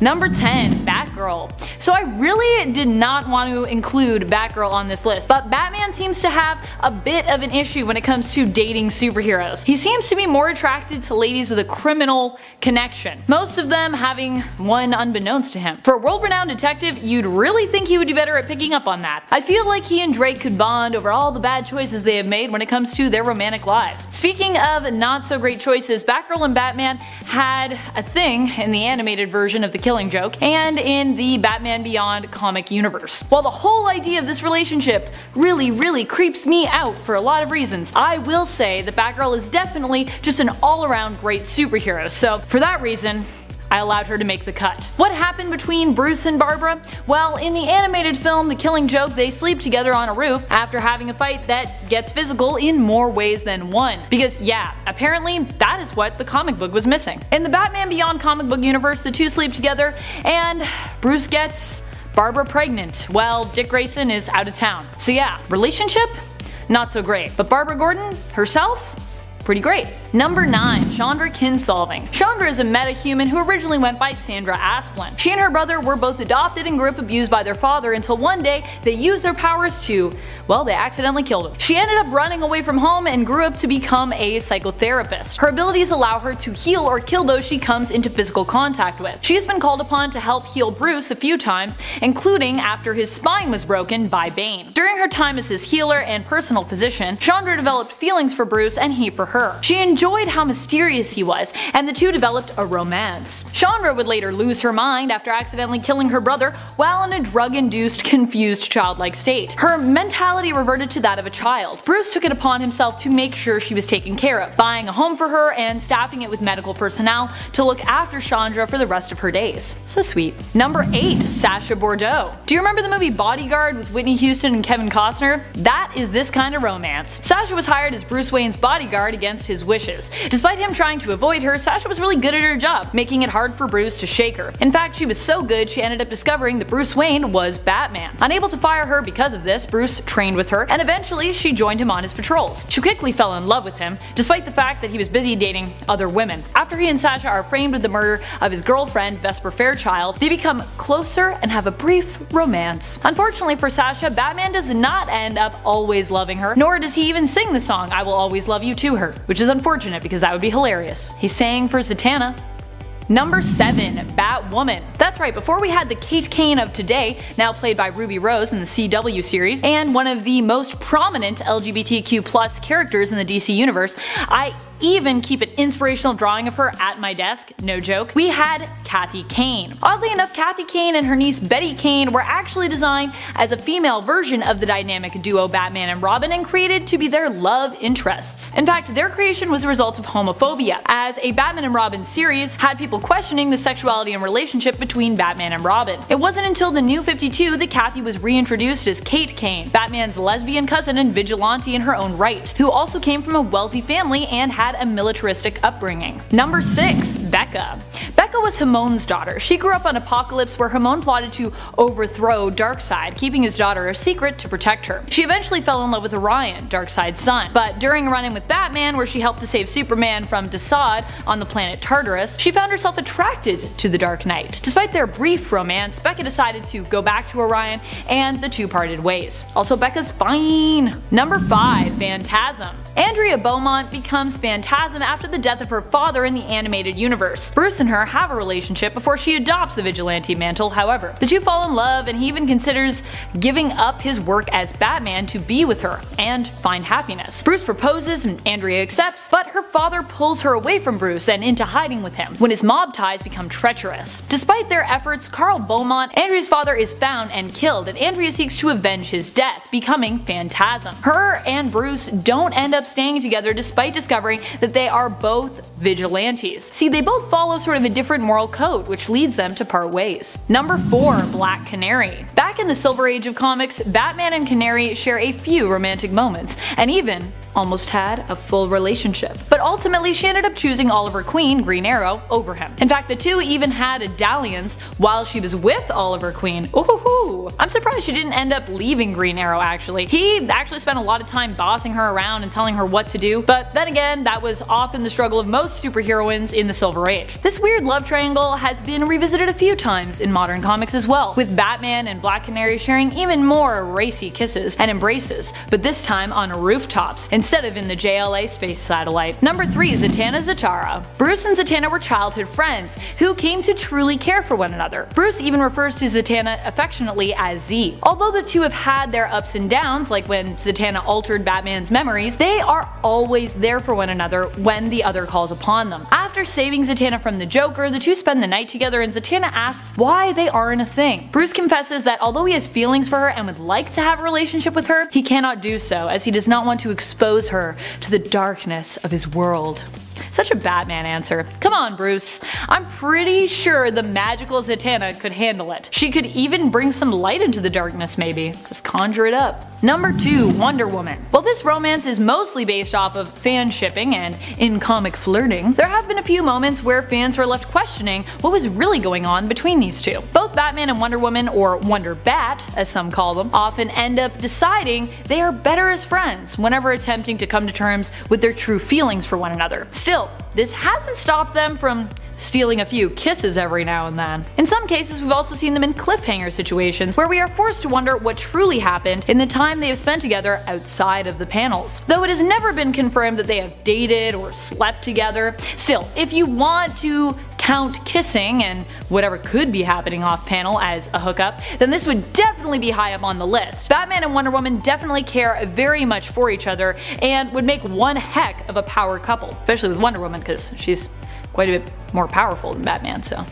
Number 10. Batgirl. So I really did not want to include Batgirl on this list, but Batman seems to have a bit of an issue when it comes to dating superheroes. He seems to be more attracted to ladies with a criminal connection, most of them having one unbeknownst to him. For a world-renowned detective, you'd really think he would be better at picking up on that. I feel like he and Drake could bond over all the bad choices they have made when it comes to their romantic lives. Speaking of not so great choices, Batgirl and Batman had a thing in the animated version of The Killing Joke and in the Batman Beyond comic universe. While the whole idea of this relationship really creeps me out for a lot of reasons, I will say that Batgirl is definitely just an all-around great superhero, so for that reason, I allowed her to make the cut. What happened between Bruce and Barbara? Well, in the animated film The Killing Joke, they sleep together on a roof after having a fight that gets physical in more ways than one. Because yeah, apparently that is what the comic book was missing. In the Batman Beyond comic book universe, the two sleep together and Bruce gets Barbara pregnant while Dick Grayson is out of town. So yeah, relationship? Not so great. But Barbara Gordon herself? Pretty great. Number 9. Chandra Kinsolving. Chandra is a meta-human who originally went by Sandra Asplin. She and her brother were both adopted and grew up abused by their father until one day they used their powers to, well, they accidentally killed him. She ended up running away from home and grew up to become a psychotherapist. Her abilities allow her to heal or kill those she comes into physical contact with. She has been called upon to help heal Bruce a few times, including after his spine was broken by Bane. During her time as his healer and personal physician, Chandra developed feelings for Bruce and he for her. She enjoyed how mysterious he was, and the two developed a romance. Chandra would later lose her mind after accidentally killing her brother while in a drug-induced, confused childlike state. Her mentality reverted to that of a child. Bruce took it upon himself to make sure she was taken care of, buying a home for her and staffing it with medical personnel to look after Chandra for the rest of her days. So sweet. Number 8. Sacha Bordeaux. Do you remember the movie Bodyguard with Whitney Houston and Kevin Costner? That is this kind of romance. Sacha was hired as Bruce Wayne's bodyguard against his wishes. Despite him trying to avoid her, Sacha was really good at her job, making it hard for Bruce to shake her. In fact, she was so good she ended up discovering that Bruce Wayne was Batman. Unable to fire her because of this, Bruce trained with her, and eventually she joined him on his patrols. She quickly fell in love with him, despite the fact that he was busy dating other women. After he and Sacha are framed with the murder of his girlfriend, Vesper Fairchild, they become closer and have a brief romance. Unfortunately for Sacha, Batman does not end up always loving her, nor does he even sing the song I Will Always Love You to her, which is unfortunate because that would be hilarious. He sang for Zatanna. Number 7. Batwoman. That's right, before we had the Kate Kane of today, now played by Ruby Rose in the CW series, and one of the most prominent LGBTQ+ characters in the DC universe, I even keep an inspirational drawing of her at my desk, no joke. We had Kathy Kane. Oddly enough, Kathy Kane and her niece Betty Kane were actually designed as a female version of the dynamic duo Batman and Robin and created to be their love interests. In fact, their creation was a result of homophobia, as a Batman and Robin series had people questioning the sexuality and relationship between Batman and Robin. It wasn't until the New 52 that Kathy was reintroduced as Kate Kane, Batman's lesbian cousin and vigilante in her own right, who also came from a wealthy family and had a militaristic upbringing. Number 6. Becca. Becca was Hamon's daughter. She grew up on Apocalypse where Hamon plotted to overthrow Darkseid, keeping his daughter a secret to protect her. She eventually fell in love with Orion, Darkseid's son, but during a run-in with Batman where she helped to save Superman from Dissect on the planet Tartarus, she found herself attracted to the Dark Knight. Despite their brief romance, Becca decided to go back to Orion and the two parted ways. Also, Becca's fine. Number 5. Phantasm. Andrea Beaumont becomes Phantasm after the death of her father in the animated universe. Bruce and her have a relationship before she adopts the vigilante mantle, however. The two fall in love and he even considers giving up his work as Batman to be with her and find happiness. Bruce proposes and Andrea accepts, but her father pulls her away from Bruce and into hiding with him when his mob ties become treacherous. Despite their efforts, Carl Beaumont, Andrea's father, is found and killed, and Andrea seeks to avenge his death, becoming Phantasm. Her and Bruce don't end up staying together despite discovering that they are both vigilantes. See, they both follow sort of a different moral code, which leads them to part ways. Number 4. Black Canary. Back in the Silver Age of comics, Batman and Canary share a few romantic moments, and even almost had a full relationship. But ultimately she ended up choosing Oliver Queen, Green Arrow, over him. In fact, the two even had a dalliance while she was with Oliver Queen. I'm surprised she didn't end up leaving Green Arrow actually. He actually spent a lot of time bossing her around and telling telling her what to do, but then again, that was often the struggle of most superheroines in the Silver Age. This weird love triangle has been revisited a few times in modern comics as well, with Batman and Black Canary sharing even more racy kisses and embraces, but this time on rooftops instead of in the JLA space satellite. Number 3. Zatanna Zatara. Bruce and Zatanna were childhood friends who came to truly care for one another. Bruce even refers to Zatanna affectionately as Z. Although the two have had their ups and downs, like when Zatanna altered Batman's memories, they are always there for one another when the other calls upon them. After saving Zatanna from the Joker, the two spend the night together and Zatanna asks why they aren't a thing. Bruce confesses that although he has feelings for her and would like to have a relationship with her, he cannot do so as he does not want to expose her to the darkness of his world. Such a Batman answer. Come on, Bruce. I'm pretty sure the magical Zatanna could handle it. She could even bring some light into the darkness maybe. Just conjure it up. Number 2. Wonder Woman. While this romance is mostly based off of fan shipping and in-comic flirting, there have been a few moments where fans were left questioning what was really going on between these two. Both Batman and Wonder Woman, or Wonder Bat as some call them, often end up deciding they are better as friends whenever attempting to come to terms with their true feelings for one another. Still, this hasn't stopped them from stealing a few kisses every now and then. In some cases, we've also seen them in cliffhanger situations where we are forced to wonder what truly happened in the time they have spent together outside of the panels. Though it has never been confirmed that they have dated or slept together, still, if you want to count kissing and whatever could be happening off panel as a hookup, then this would definitely be high up on the list. Batman and Wonder Woman definitely care very much for each other and would make one heck of a power couple, especially with Wonder Woman because she's quite a bit more powerful than Batman, so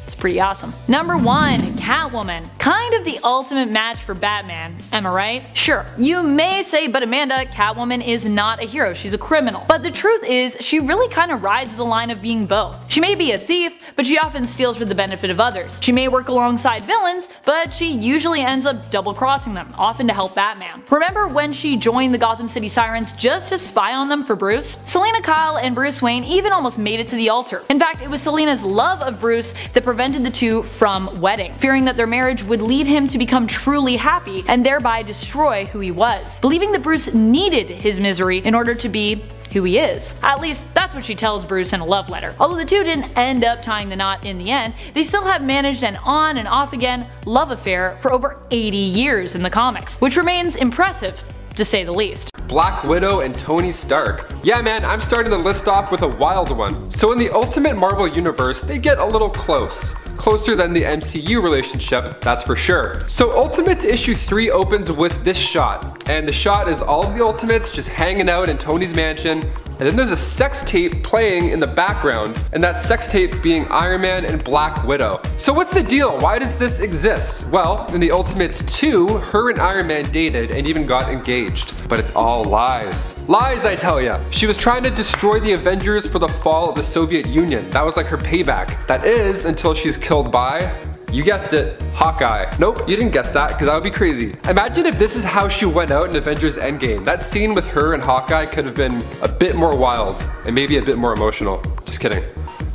it's pretty awesome. Number 1. Catwoman. Kind of the ultimate match for Batman, am I right? Sure, you may say, but Amanda, Catwoman is not a hero, she's a criminal. But the truth is, she really kind of rides the line of being both. She may be a thief, but she often steals for the benefit of others. She may work alongside villains, but she usually ends up double-crossing them, often to help Batman. Remember when she joined the Gotham City Sirens just to spy on them for Bruce? Selina Kyle and Bruce Wayne even almost made it to the altar. In fact, it was Selina's love of Bruce that prevented the two from wedding, fearing that their marriage would lead him to become truly happy and thereby destroy who he was, believing that Bruce needed his misery in order to be who he is. At least that's what she tells Bruce in a love letter. Although the two didn't end up tying the knot in the end, they still have managed an on and off again love affair for over 80 years in the comics, which remains impressive to say the least. Black Widow and Tony Stark. Yeah man, I'm starting the list off with a wild one. So in the Ultimate Marvel universe, they get a little close. Closer than the MCU relationship, that's for sure. So Ultimate issue 3 opens with this shot, and the shot is all of the Ultimates just hanging out in Tony's mansion, and then there's a sex tape playing in the background, and that sex tape being Iron Man and Black Widow. So what's the deal? Why does this exist? Well, in the Ultimates 2, her and Iron Man dated and even got engaged. But it's all lies. Lies, I tell ya. She was trying to destroy the Avengers for the fall of the Soviet Union. That was like her payback. That is, until she's killed by, you guessed it, Hawkeye. Nope, you didn't guess that, because that would be crazy. Imagine if this is how she went out in Avengers Endgame. That scene with her and Hawkeye could have been a bit more wild, and maybe a bit more emotional. Just kidding.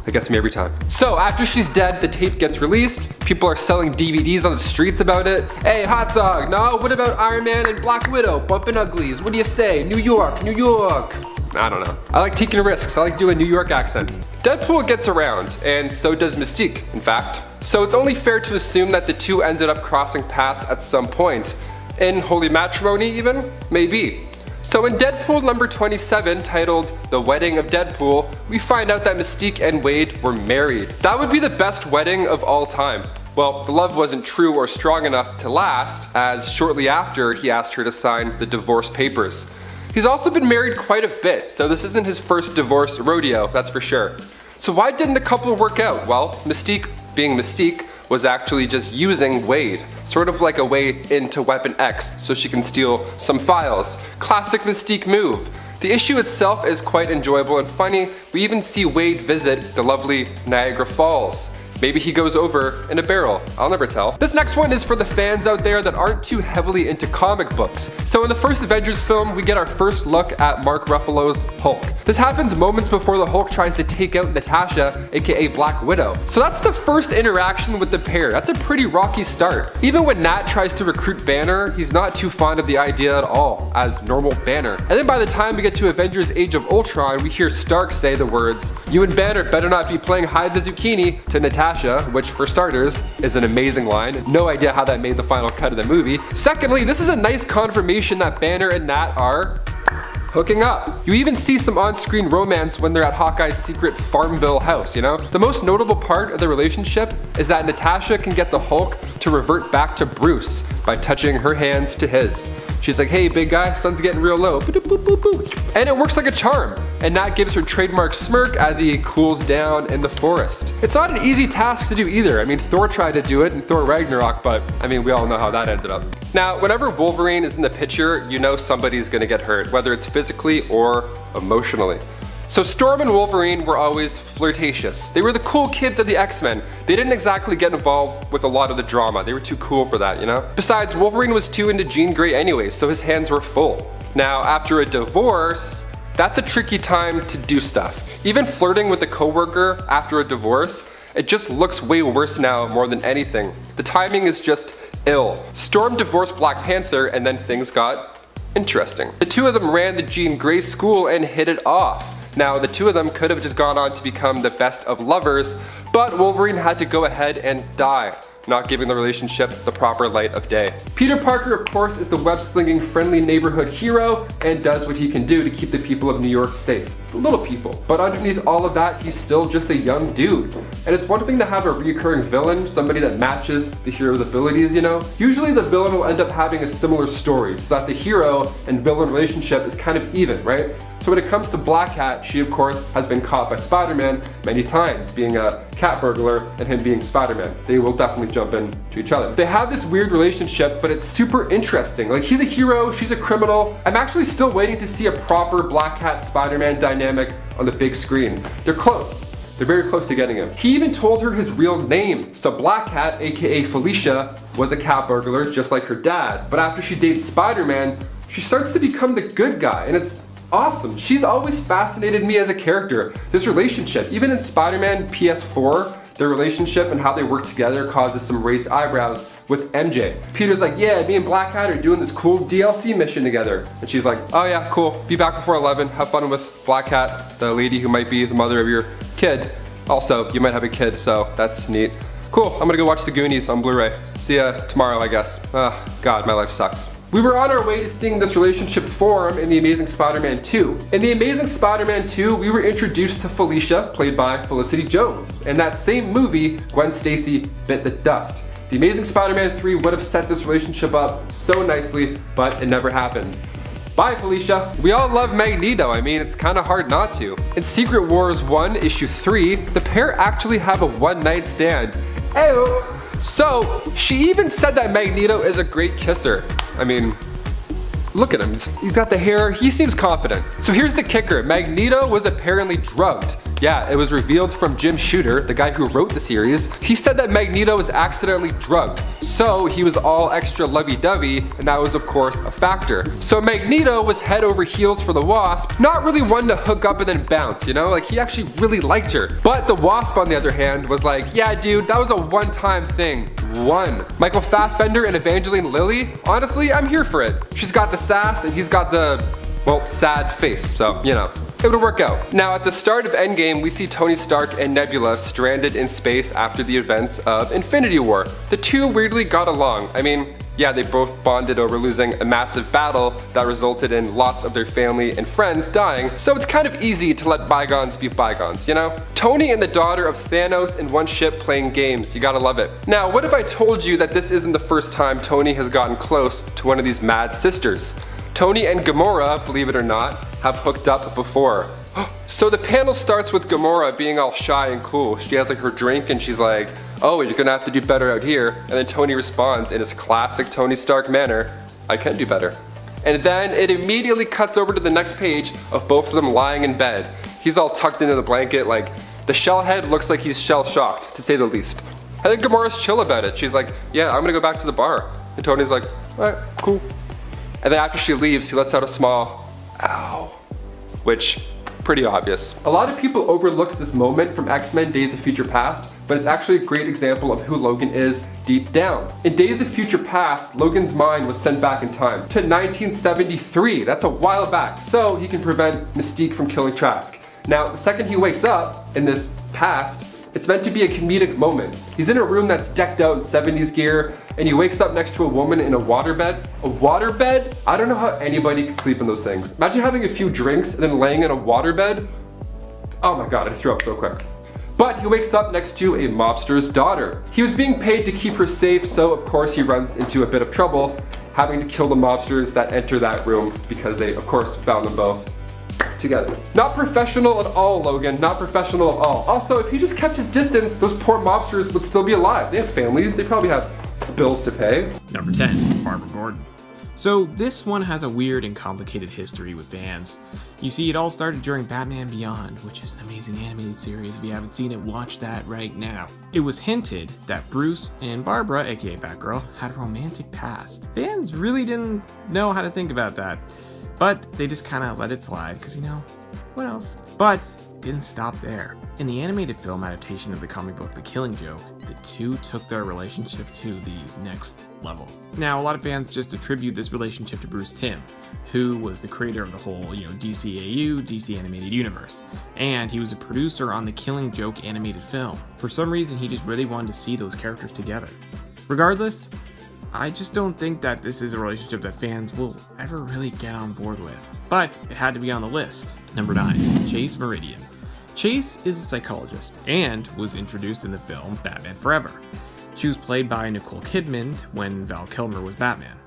That gets me every time. So after she's dead, the tape gets released. People are selling DVDs on the streets about it. Hey, hot dog, no, what about Iron Man and Black Widow bumping uglies? What do you say? New York, New York. I don't know. I like taking risks. I like doing New York accents. Deadpool gets around, and so does Mystique, in fact. So it's only fair to assume that the two ended up crossing paths at some point. In holy matrimony even? Maybe. So in Deadpool number 27, titled The Wedding of Deadpool, we find out that Mystique and Wade were married. That would be the best wedding of all time. Well, the love wasn't true or strong enough to last, as shortly after he asked her to sign the divorce papers. He's also been married quite a bit, so this isn't his first divorce rodeo, that's for sure. So why didn't the couple work out? Well, Mystique, being Mystique, was actually just using Wade, sort of like a way into Weapon X so she can steal some files. Classic Mystique move. The issue itself is quite enjoyable and funny. We even see Wade visit the lovely Niagara Falls. Maybe he goes over in a barrel. I'll never tell. This next one is for the fans out there that aren't too heavily into comic books. So in the first Avengers film, we get our first look at Mark Ruffalo's Hulk. This happens moments before the Hulk tries to take out Natasha, aka Black Widow. So that's the first interaction with the pair. That's a pretty rocky start. Even when Nat tries to recruit Banner, he's not too fond of the idea at all, as normal Banner. And then by the time we get to Avengers Age of Ultron, we hear Stark say the words, "You and Banner better not be playing hide the zucchini," to Natasha, which for starters is an amazing line. No idea how that made the final cut of the movie. Secondly, this is a nice confirmation that Banner and Nat are hooking up. You even see some on-screen romance when they're at Hawkeye's secret Farmville house, you know? The most notable part of the relationship is that Natasha can get the Hulk to revert back to Bruce by touching her hand to his. She's like, "Hey big guy, sun's getting real low." And it works like a charm. And Nat gives her trademark smirk as he cools down in the forest. It's not an easy task to do either. I mean, Thor tried to do it in Thor Ragnarok, but I mean, we all know how that ended up. Now, whenever Wolverine is in the picture, you know somebody's gonna get hurt, whether it's physically or emotionally. So Storm and Wolverine were always flirtatious. They were the cool kids of the X-Men. They didn't exactly get involved with a lot of the drama. They were too cool for that, you know? Besides, Wolverine was too into Jean Grey anyway, so his hands were full. Now, after a divorce, that's a tricky time to do stuff. Even flirting with a coworker after a divorce, it just looks way worse now more than anything. The timing is just ill. Storm divorced Black Panther and then things got interesting. The two of them ran the Jean Grey school and hit it off. Now, the two of them could have just gone on to become the best of lovers, but Wolverine had to go ahead and die, not giving the relationship the proper light of day. Peter Parker, of course, is the web-slinging friendly neighborhood hero and does what he can do to keep the people of New York safe. The little people. But underneath all of that, he's still just a young dude. And it's one thing to have a recurring villain, somebody that matches the hero's abilities, you know? Usually the villain will end up having a similar story, so that the hero and villain relationship is kind of even, right? So when it comes to Black Cat, she of course has been caught by Spider-Man many times, being a cat burglar and him being Spider-Man. They will definitely jump into each other. They have this weird relationship, but it's super interesting. Like, he's a hero, she's a criminal. I'm actually still waiting to see a proper Black Cat Spider-Man dynamic on the big screen. They're close. They're very close to getting him. He even told her his real name. So Black Cat, aka Felicia, was a cat burglar just like her dad. But after she dates Spider-Man, she starts to become the good guy, and it's awesome. She's always fascinated me as a character. This relationship, even in Spider-Man PS4, their relationship and how they work together causes some raised eyebrows with MJ. Peter's like, "Yeah, me and Black Cat are doing this cool DLC mission together." And she's like, "Oh yeah, cool. Be back before 11. Have fun with Black Cat, the lady who might be the mother of your kid. Also, you might have a kid, so that's neat. Cool, I'm gonna go watch The Goonies on Blu-ray. See ya tomorrow, I guess." God, my life sucks. We were on our way to seeing this relationship form in The Amazing Spider-Man 2. In The Amazing Spider-Man 2, we were introduced to Felicia, played by Felicity Jones. In that same movie, Gwen Stacy bit the dust. The Amazing Spider-Man 3 would have set this relationship up so nicely, but it never happened. Bye, Felicia. We all love Magneto. I mean, it's kind of hard not to. In Secret Wars 1, issue 3, the pair actually have a one-night stand. Ew. So, she even said that Magneto is a great kisser. I mean, look at him, he's got the hair, he seems confident. So here's the kicker, Magneto was apparently drugged. Yeah, it was revealed from Jim Shooter, the guy who wrote the series. He said that Magneto was accidentally drugged, so he was all extra lovey-dovey, and that was of course a factor. So Magneto was head over heels for the Wasp, not really one to hook up and then bounce, you know? Like, he actually really liked her. But the Wasp, on the other hand, was like, "Yeah dude, that was a one-time thing. One." Michael Fassbender and Evangeline Lilly, honestly, I'm here for it. She's got the sass and he's got the, well, sad face, so, you know. It would work out. Now, at the start of Endgame, we see Tony Stark and Nebula stranded in space after the events of Infinity War. The two weirdly got along. I mean, yeah, they both bonded over losing a massive battle that resulted in lots of their family and friends dying, so it's kind of easy to let bygones be bygones, you know? Tony and the daughter of Thanos in one ship playing games, you gotta love it. Now, what if I told you that this isn't the first time Tony has gotten close to one of these mad sisters? Tony and Gamora, believe it or not, have hooked up before. So the panel starts with Gamora being all shy and cool. She has like her drink and she's like, "Oh, you're gonna have to do better out here." And then Tony responds in his classic Tony Stark manner, "I can do better." And then it immediately cuts over to the next page of both of them lying in bed. He's all tucked into the blanket like, The shell head looks like he's shell-shocked, to say the least. I think Gamora's chill about it. She's like, yeah, I'm gonna go back to the bar. And Tony's like, alright, cool. And then after she leaves, he lets out a small, ow, which, pretty obvious. A lot of people overlooked this moment from X-Men Days of Future Past, but it's actually a great example of who Logan is deep down. In Days of Future Past, Logan's mind was sent back in time to 1973. That's a while back, so he can prevent Mystique from killing Trask. Now, the second he wakes up in this past, it's meant to be a comedic moment. He's in a room that's decked out in 70s gear, and he wakes up next to a woman in a waterbed. A waterbed? I don't know how anybody could sleep in those things. Imagine having a few drinks and then laying in a waterbed. Oh my god, I threw up so quick. But he wakes up next to a mobster's daughter. He was being paid to keep her safe, so of course he runs into a bit of trouble, having to kill the mobsters that enter that room because they, of course, found them both together. Not professional at all, Logan. Not professional at all. Also, if he just kept his distance, those poor mobsters would still be alive. They have families. They probably have bills to pay. Number 10, Barbara Gordon. So this one has a weird and complicated history with fans. You see, it all started during Batman Beyond, which is an amazing animated series. If you haven't seen it, watch that right now. It was hinted that Bruce and Barbara, aka Batgirl, had a romantic past. Fans really didn't know how to think about that, but they just kind of let it slide, because you know, what else? But didn't stop there. In the animated film adaptation of the comic book The Killing Joke, the two took their relationship to the next level. Now, a lot of fans just attribute this relationship to Bruce Timm, who was the creator of the whole, DCAU, DC Animated Universe, and he was a producer on The Killing Joke animated film. For some reason, he just really wanted to see those characters together. Regardless, I just don't think that this is a relationship that fans will ever really get on board with. But it had to be on the list. Number 9, Chase Meridian. Chase is a psychologist and was introduced in the film Batman Forever. She was played by Nicole Kidman when Val Kilmer was Batman.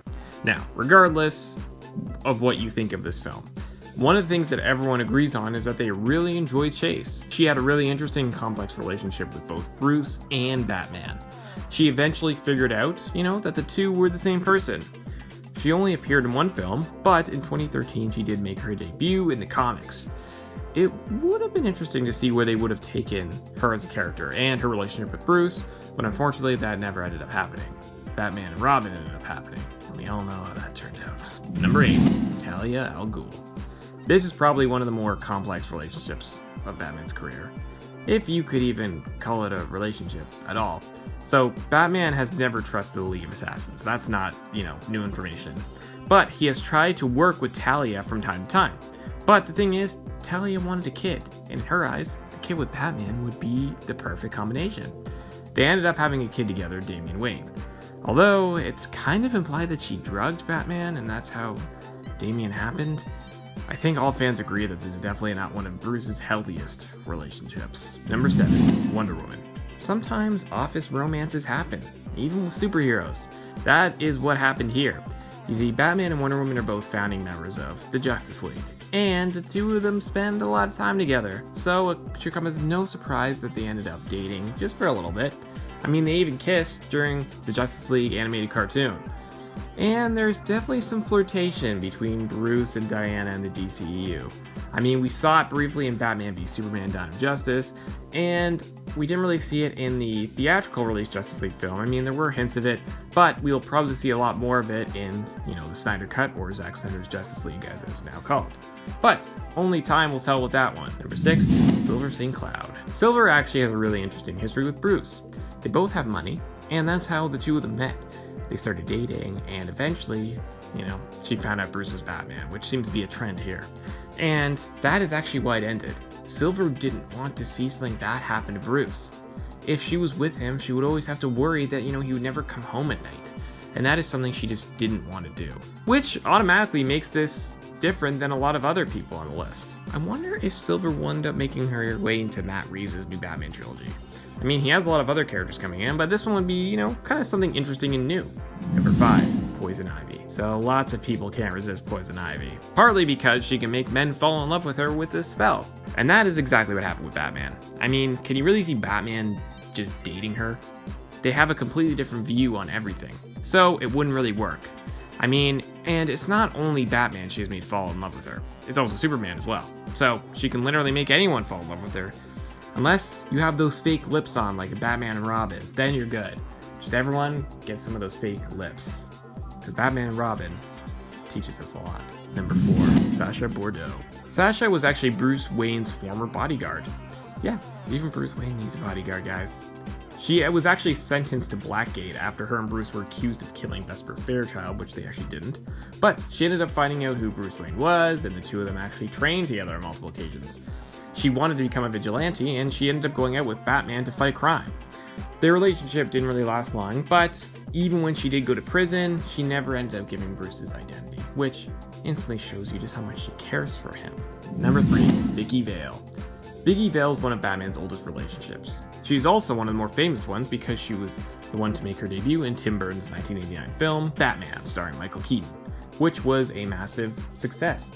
Now, regardless of what you think of this film, one of the things that everyone agrees on is that they really enjoyed Chase. She had a really interesting and complex relationship with both Bruce and Batman. She eventually figured out, that the two were the same person. She only appeared in one film, but in 2013 she did make her debut in the comics. It would have been interesting to see where they would have taken her as a character and her relationship with Bruce, but unfortunately that never ended up happening. Batman and Robin ended up happening, and we all know how that turned out. Number 8, Talia al Ghul. This is probably one of the more complex relationships of Batman's career, if you could even call it a relationship at all. So Batman has never trusted the League of Assassins. That's not, new information. But he has tried to work with Talia from time to time. But the thing is, Talia wanted a kid, and in her eyes, a kid with Batman would be the perfect combination. They ended up having a kid together, Damian Wayne. Although, it's kind of implied that she drugged Batman, and that's how Damian happened. I think all fans agree that this is definitely not one of Bruce's healthiest relationships. Number 7, Wonder Woman. Sometimes office romances happen, even with superheroes. That is what happened here. You see, Batman and Wonder Woman are both founding members of the Justice League, and the two of them spend a lot of time together, so it should come as no surprise that they ended up dating just for a little bit. I mean, they even kissed during the Justice League animated cartoon. And there's definitely some flirtation between Bruce and Diana in the DCEU. I mean, we saw it briefly in Batman v Superman: Dawn of Justice, and we didn't really see it in the theatrical release Justice League film. I mean, there were hints of it, but we'll probably see a lot more of it in, the Snyder Cut, or Zack Snyder's Justice League as it's now called. But only time will tell with that one. Number 6, Silver St. Cloud. Silver actually has a really interesting history with Bruce. They both have money, and that's how the two of them met. They started dating, and eventually, she found out Bruce was Batman, which seems to be a trend here. And that is actually why it ended. Silver didn't want to see something bad happen to Bruce. If she was with him, she would always have to worry that, he would never come home at night. And that is something she just didn't want to do. Which automatically makes this different than a lot of other people on the list. I wonder if Silver wound up making her way into Matt Reeves' new Batman trilogy. I mean, he has a lot of other characters coming in, but this one would be, kind of something interesting and new. Number 5, Poison Ivy. So lots of people can't resist Poison Ivy. Partly because she can make men fall in love with her with this spell. And that is exactly what happened with Batman. I mean, can you really see Batman just dating her? They have a completely different view on everything. So it wouldn't really work. I mean, and it's not only Batman she has made fall in love with her. It's also Superman as well. So she can literally make anyone fall in love with her. Unless you have those fake lips on like a Batman and Robin, then you're good. Just everyone get some of those fake lips. Because Batman and Robin teaches us a lot. Number 4, Sasha Bordeaux. Sasha was actually Bruce Wayne's former bodyguard. Yeah, even Bruce Wayne needs a bodyguard, guys. She was actually sentenced to Blackgate after her and Bruce were accused of killing Vesper Fairchild, which they actually didn't. But she ended up finding out who Bruce Wayne was, and the two of them actually trained together on multiple occasions. She wanted to become a vigilante, and she ended up going out with Batman to fight crime. Their relationship didn't really last long, but even when she did go to prison, she never ended up giving Bruce his identity, which instantly shows you just how much she cares for him. Number 3, Vicky Vale. Vicky Vale is one of Batman's oldest relationships. She's also one of the more famous ones because she was the one to make her debut in Tim Burton's 1989 film, Batman, starring Michael Keaton, which was a massive success.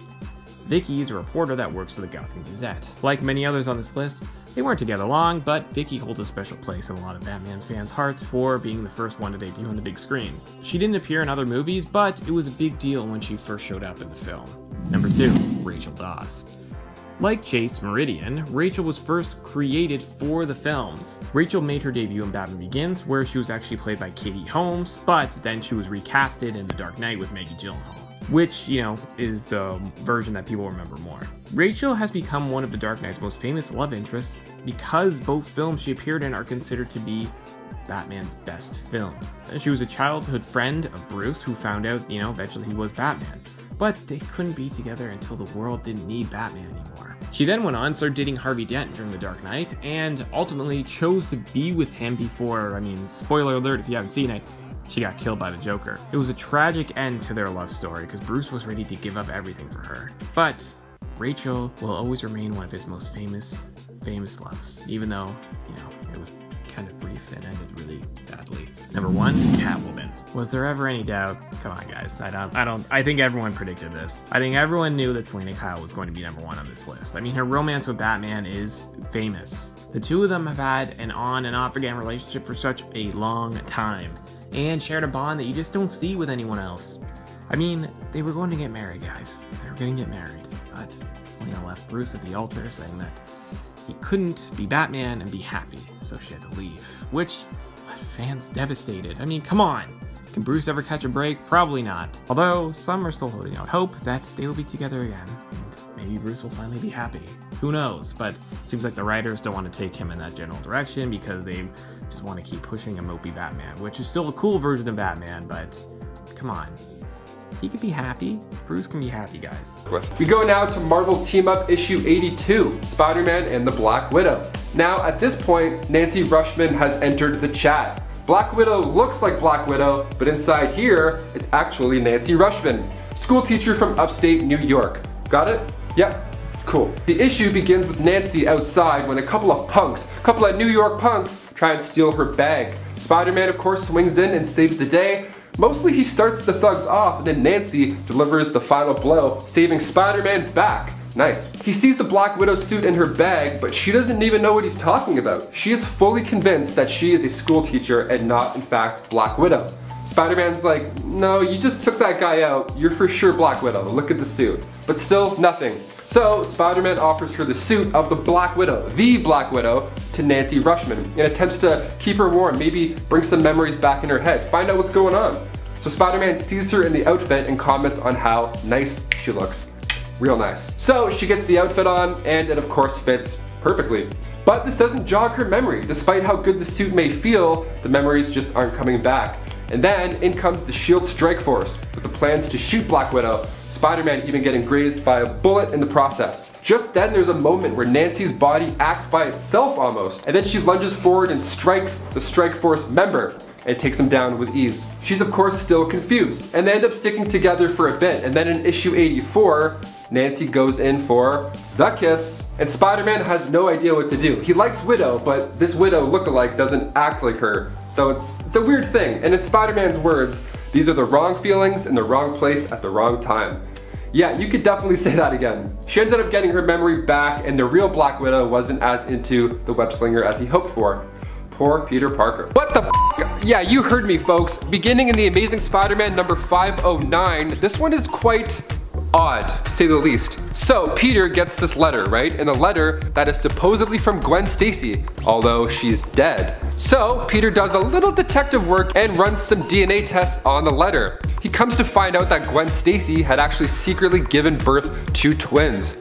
Vicky is a reporter that works for the Gotham Gazette. Like many others on this list, they weren't together long, but Vicky holds a special place in a lot of Batman's fans' hearts for being the first one to debut on the big screen. She didn't appear in other movies, but it was a big deal when she first showed up in the film. Number 2, Rachel Dawes. Like Chase Meridian, Rachel was first created for the films. Rachel made her debut in Batman Begins, where she was actually played by Katie Holmes, but then she was recasted in The Dark Knight with Maggie Gyllenhaal, which, you know, is the version that people remember more. Rachel has become one of The Dark Knight's most famous love interests because both films she appeared in are considered to be Batman's best film. She was a childhood friend of Bruce who found out, you know, eventually he was Batman. But they couldn't be together until the world didn't need Batman anymore. She then went on, started dating Harvey Dent during The Dark Knight, and ultimately chose to be with him before, I mean, spoiler alert if you haven't seen it, she got killed by the Joker. It was a tragic end to their love story because Bruce was ready to give up everything for her. But Rachel will always remain one of his most famous loves, even though, you know, it was kind of brief and ended really badly. Number 1, Catwoman. Was there ever any doubt? Come on, guys. I think everyone predicted this. I think everyone knew that Selena Kyle was going to be number 1 on this list. I mean, her romance with Batman is famous. The two of them have had an on and off again relationship for such a long time and shared a bond that you just don't see with anyone else. I mean, they were going to get married, guys. They were going to get married, but Selena left Bruce at the altar saying that he couldn't be Batman and be happy, so she had to leave, which left fans devastated. I mean, come on! Can Bruce ever catch a break? Probably not. Although, some are still holding out hope that they will be together again, and maybe Bruce will finally be happy. Who knows? But it seems like the writers don't want to take him in that general direction because they just want to keep pushing a mopey Batman, which is still a cool version of Batman, but come on. He could be happy. Bruce can be happy, guys. We go now to Marvel Team Up issue 82, Spider-Man and the Black Widow. Now, at this point, Nancy Rushman has entered the chat. Black Widow looks like Black Widow, but inside here, it's actually Nancy Rushman, school teacher from upstate New York. Got it? Yep. Cool. The issue begins with Nancy outside when a couple of New York punks, try and steal her bag. Spider-Man, of course, swings in and saves the day. Mostly he starts the thugs off, and then Nancy delivers the final blow, saving Spider-Man back. Nice. He sees the Black Widow suit in her bag, but she doesn't even know what he's talking about. She is fully convinced that she is a school teacher and not, in fact, Black Widow. Spider-Man's like, no, you just took that guy out. You're for sure Black Widow. Look at the suit. But still, nothing. So, Spider-Man offers her the suit of the Black Widow, to Nancy Rushman, and attempts to keep her warm, maybe bring some memories back in her head, find out what's going on. So Spider-Man sees her in the outfit and comments on how nice she looks. Real nice. So she gets the outfit on, and it of course fits perfectly. But this doesn't jog her memory. Despite how good the suit may feel, the memories just aren't coming back. And then in comes the S.H.I.E.L.D. strike force with the plans to shoot Black Widow, Spider-Man even getting grazed by a bullet in the process. Just then there's a moment where Nancy's body acts by itself almost, and then she lunges forward and strikes the strike force member and takes him down with ease. She's of course still confused, and they end up sticking together for a bit, and then in issue 84, Nancy goes in for the kiss, and Spider-Man has no idea what to do. He likes Widow, but this Widow lookalike doesn't act like her, so it's a weird thing, and in Spider-Man's words, these are the wrong feelings in the wrong place at the wrong time. Yeah, you could definitely say that again. She ended up getting her memory back, and the real Black Widow wasn't as into the web slinger as he hoped for. Poor Peter Parker. What the f? Yeah, you heard me, folks. Beginning in the Amazing Spider-Man number 509, this one is quite odd, to say the least. So Peter gets this letter, right? And the letter that is supposedly from Gwen Stacy, although she's dead. So Peter does a little detective work and runs some DNA tests on the letter. He comes to find out that Gwen Stacy had actually secretly given birth to twins.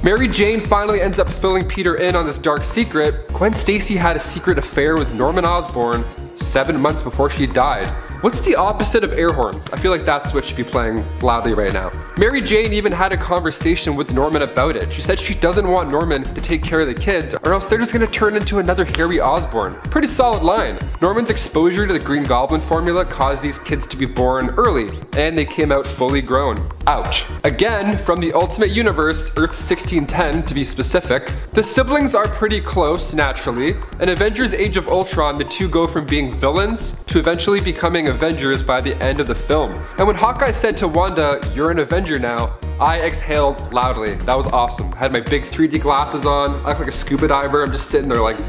Mary Jane finally ends up filling Peter in on this dark secret. Gwen Stacy had a secret affair with Norman Osborn 7 months before she died. What's the opposite of air horns? I feel like that's what should be playing loudly right now. Mary Jane even had a conversation with Norman about it. She said she doesn't want Norman to take care of the kids or else they're just gonna turn into another Harry Osborn. Pretty solid line. Norman's exposure to the Green Goblin formula caused these kids to be born early and they came out fully grown. Ouch. Again, from the Ultimate Universe, Earth 1610 to be specific, the siblings are pretty close naturally. In Avengers Age of Ultron, the two go from being villains to eventually becoming Avengers by the end of the film. And when Hawkeye said to Wanda, "You're an Avenger now," I exhaled loudly. That was awesome. I had my big 3D glasses on, I looked like a scuba diver. I'm just sitting there like,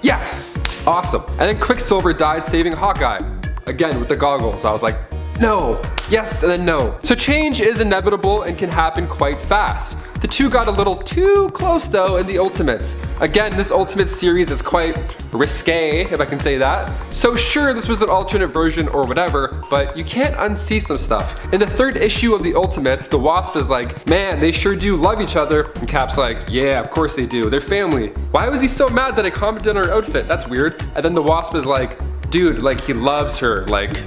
yes, awesome. And then Quicksilver died saving Hawkeye. Again with the goggles, I was like, no, yes, and then no. So change is inevitable and can happen quite fast. The two got a little too close though in the Ultimates. Again, this Ultimate series is quite risque, if I can say that. So sure, this was an alternate version or whatever, but you can't unsee some stuff. In the 3rd issue of the Ultimates, the Wasp is like, man, they sure do love each other. And Cap's like, yeah, of course they do, they're family. Why was he so mad that I commented on her outfit? That's weird. And then the Wasp is like, dude, like he loves her, like,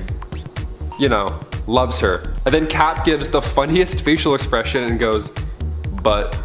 you know, loves her. And then Cap gives the funniest facial expression and goes, but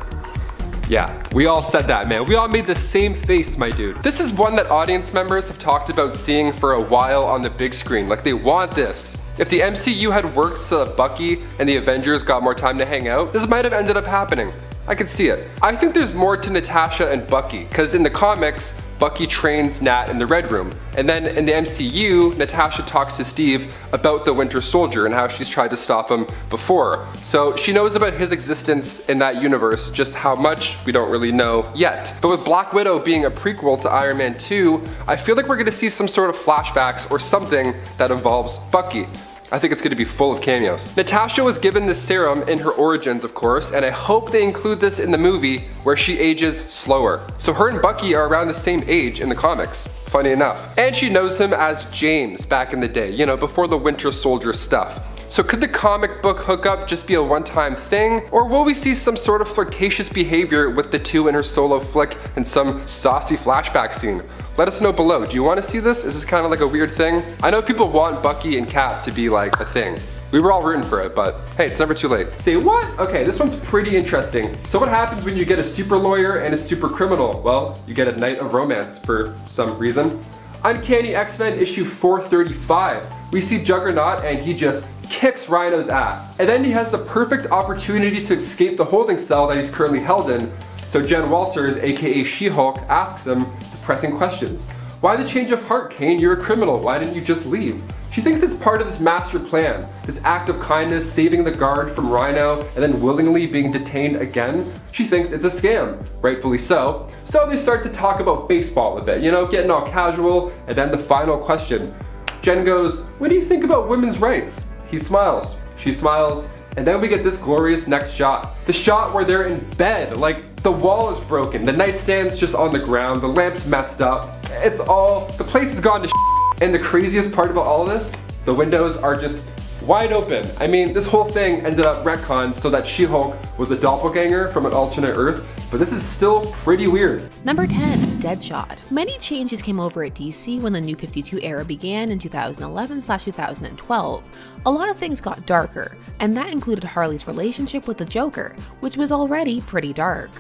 yeah, we all said that, man. We all made the same face, my dude. This is one that audience members have talked about seeing for a while on the big screen. Like they want this. If the MCU had worked so that Bucky and the Avengers got more time to hang out, this might have ended up happening. I could see it. I think there's more to Natasha and Bucky, because in the comics, Bucky trains Nat in the Red Room. And then in the MCU, Natasha talks to Steve about the Winter Soldier and how she's tried to stop him before. So she knows about his existence in that universe, just how much we don't really know yet. But with Black Widow being a prequel to Iron Man 2, I feel like we're gonna see some sort of flashbacks or something that involves Bucky. I think it's gonna be full of cameos. Natasha was given this serum in her origins, of course, and I hope they include this in the movie where she ages slower. So her and Bucky are around the same age in the comics, funny enough. And she knows him as James back in the day, you know, before the Winter Soldier stuff. So could the comic book hookup just be a one-time thing? Or will we see some sort of flirtatious behavior with the two in her solo flick and some saucy flashback scene? Let us know below. Do you want to see this? Is this kind of like a weird thing? I know people want Bucky and Cap to be like a thing. We were all rooting for it, but hey, it's never too late. Say what? Okay, this one's pretty interesting. So what happens when you get a super lawyer and a super criminal? Well, you get a night of romance for some reason. Uncanny X-Men issue 435. We see Juggernaut and he just kicks Rhino's ass. And then he has the perfect opportunity to escape the holding cell that he's currently held in. So Jen Walters, aka She-Hulk, asks him the pressing questions. Why the change of heart, Kane? You're a criminal. Why didn't you just leave? She thinks it's part of this master plan, this act of kindness, saving the guard from Rhino, and then willingly being detained again. She thinks it's a scam, rightfully so. So they start to talk about baseball a bit, you know, getting all casual, and then the final question. Jen goes, what do you think about women's rights? He smiles, she smiles, and then we get this glorious next shot. The shot where they're in bed, like the wall is broken, the nightstand's just on the ground, the lamp's messed up. It's all, the place has gone to shit. And the craziest part about all of this, the windows are just wide open. I mean, this whole thing ended up retconned so that She-Hulk was a doppelganger from an alternate Earth, but this is still pretty weird. Number 10, Deadshot. Many changes came over at DC when the New 52 era began in 2011/2012. A lot of things got darker, and that included Harley's relationship with the Joker, which was already pretty dark.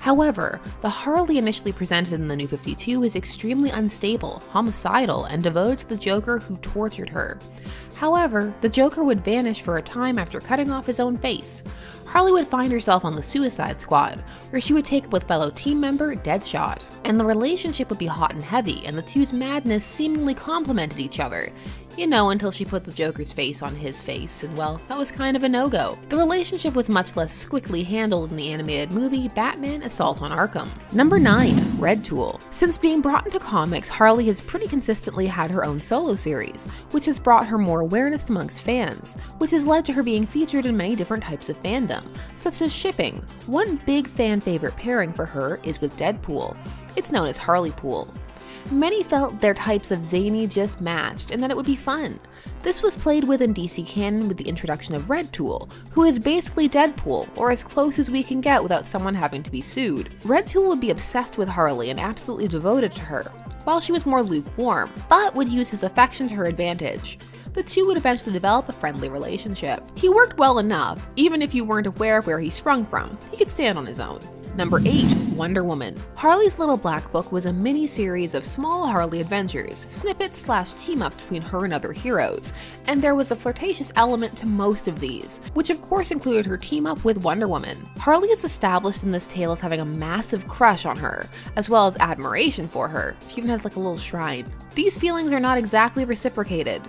However, the Harley initially presented in the New 52 is extremely unstable, homicidal, and devoted to the Joker who tortured her. However, the Joker would vanish for a time after cutting off his own face. Harley would find herself on the Suicide Squad, where she would take up with fellow team member Deadshot, and the relationship would be hot and heavy, and the two's madness seemingly complemented each other, You know, until she put the Joker's face on his face, and well, that was kind of a no-go. The relationship was much less squickly handled in the animated movie Batman Assault on Arkham. Number 9. Red Tool. Since being brought into comics, Harley has pretty consistently had her own solo series, which has brought her more awareness amongst fans, which has led to her being featured in many different types of fandom, such as shipping. One big fan favorite pairing for her is with Deadpool. It's known as Harley Pool. Many felt their types of zany just matched and that it would be fun. This was played with in DC canon with the introduction of Red Tool, who is basically Deadpool, or as close as we can get without someone having to be sued. Red Tool would be obsessed with Harley and absolutely devoted to her, while she was more lukewarm, but would use his affection to her advantage. The two would eventually develop a friendly relationship. He worked well enough, even if you weren't aware of where he sprung from. He could stand on his own. Number 8. Wonder Woman. Harley's Little Black Book was a mini-series of small Harley adventures, snippets/team-ups between her and other heroes, and there was a flirtatious element to most of these, which of course included her team-up with Wonder Woman. Harley is established in this tale as having a massive crush on her, as well as admiration for her. She even has like a little shrine. These feelings are not exactly reciprocated.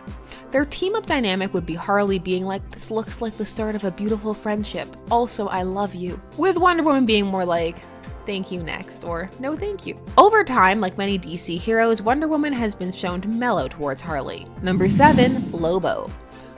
Their team-up dynamic would be Harley being like, "This looks like the start of a beautiful friendship. Also, I love you." With Wonder Woman being more like, "Thank you next," or "No thank you." Over time, like many DC heroes, Wonder Woman has been shown to mellow towards Harley. Number 7. Lobo.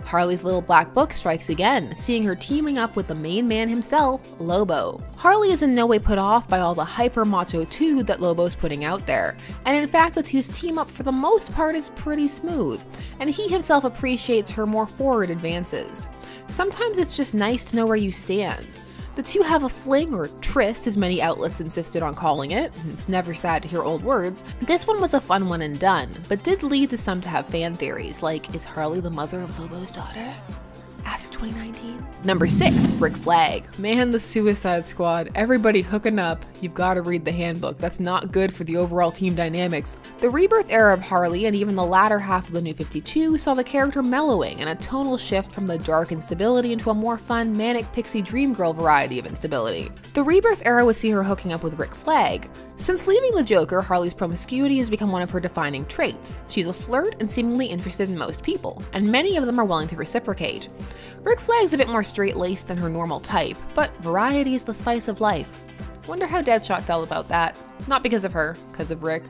Harley's Little Black Book strikes again, seeing her teaming up with the main man himself, Lobo. Harley is in no way put off by all the hyper macho tude that Lobo's putting out there, and in fact the two's team up for the most part is pretty smooth, and he himself appreciates her more forward advances. Sometimes it's just nice to know where you stand. The two have a fling, or tryst as many outlets insisted on calling it. It's never sad to hear old words. This one was a fun one and done, but did lead to some to have fan theories like, is Harley the mother of Lobo's daughter? Ask 2019. Number 6. Rick Flag. Man, the Suicide Squad. Everybody hooking up. You've got to read the handbook. That's not good for the overall team dynamics. The rebirth era of Harley and even the latter half of the New 52 saw the character mellowing and a tonal shift from the dark instability into a more fun manic pixie dream girl variety of instability. The rebirth era would see her hooking up with Rick Flag. Since leaving the Joker, Harley's promiscuity has become one of her defining traits. She's a flirt and seemingly interested in most people, and many of them are willing to reciprocate. Rick Flag's a bit more straight-laced than her normal type, but variety is the spice of life. Wonder how Deadshot felt about that. Not because of her, because of Rick.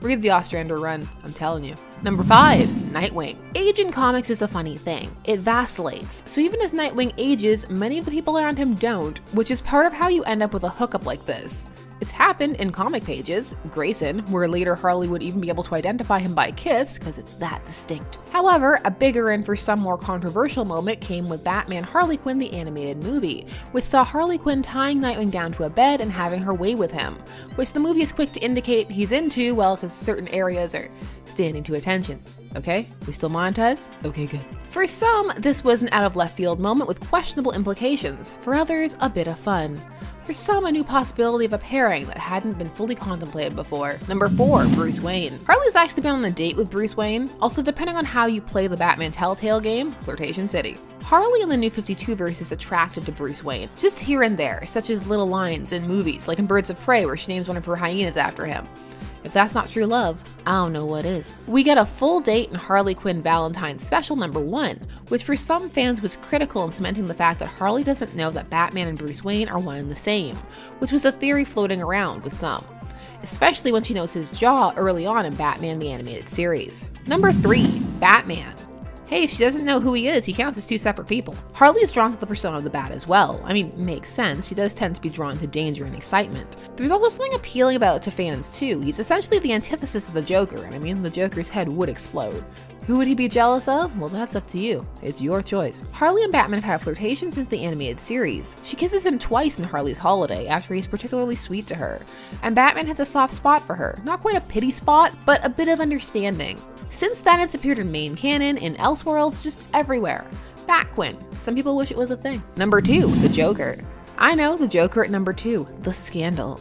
Read the Ostrander run, I'm telling you. Number 5. Nightwing. Age in comics is a funny thing. It vacillates, so even as Nightwing ages, many of the people around him don't, which is part of how you end up with a hookup like this. It's happened in comic pages, Grayson, where later Harley would even be able to identify him by kiss, because it's that distinct. However, a bigger and for some more controversial moment came with Batman Harley Quinn the animated movie, which saw Harley Quinn tying Nightwing down to a bed and having her way with him, which the movie is quick to indicate he's into, well, because certain areas are standing to attention. Okay, we still monetized? Okay, good. For some, this was an out of left field moment with questionable implications. For others, a bit of fun. For some, a new possibility of a pairing that hadn't been fully contemplated before. Number 4. Bruce Wayne. Harley's actually been on a date with Bruce Wayne, also depending on how you play the Batman Telltale game, Flirtation City. Harley in the New 52 verse is attracted to Bruce Wayne, just here and there, such as little lines in movies, like in Birds of Prey where she names one of her hyenas after him. If that's not true love, I don't know what is. We get a full date in Harley Quinn Valentine's Special number 1, which for some fans was critical in cementing the fact that Harley doesn't know that Batman and Bruce Wayne are one and the same, which was a theory floating around with some, especially when she notes his jaw early on in Batman the Animated Series. Number 3. Batman. Hey, if she doesn't know who he is, he counts as two separate people. Harley is drawn to the persona of the Bat as well. I mean, makes sense, she does tend to be drawn to danger and excitement. There's also something appealing about it to fans too. He's essentially the antithesis of the Joker, and I mean, the Joker's head would explode. Who would he be jealous of? Well, that's up to you. It's your choice. Harley and Batman have had a flirtation since the animated series. She kisses him twice in Harley's Holiday after he's particularly sweet to her, and Batman has a soft spot for her. Not quite a pity spot, but a bit of understanding. Since then, it's appeared in main canon, in Elseworlds, just everywhere. Batquin. Some people wish it was a thing. Number 2. The Joker. I know, the Joker at number 2. The Scandal.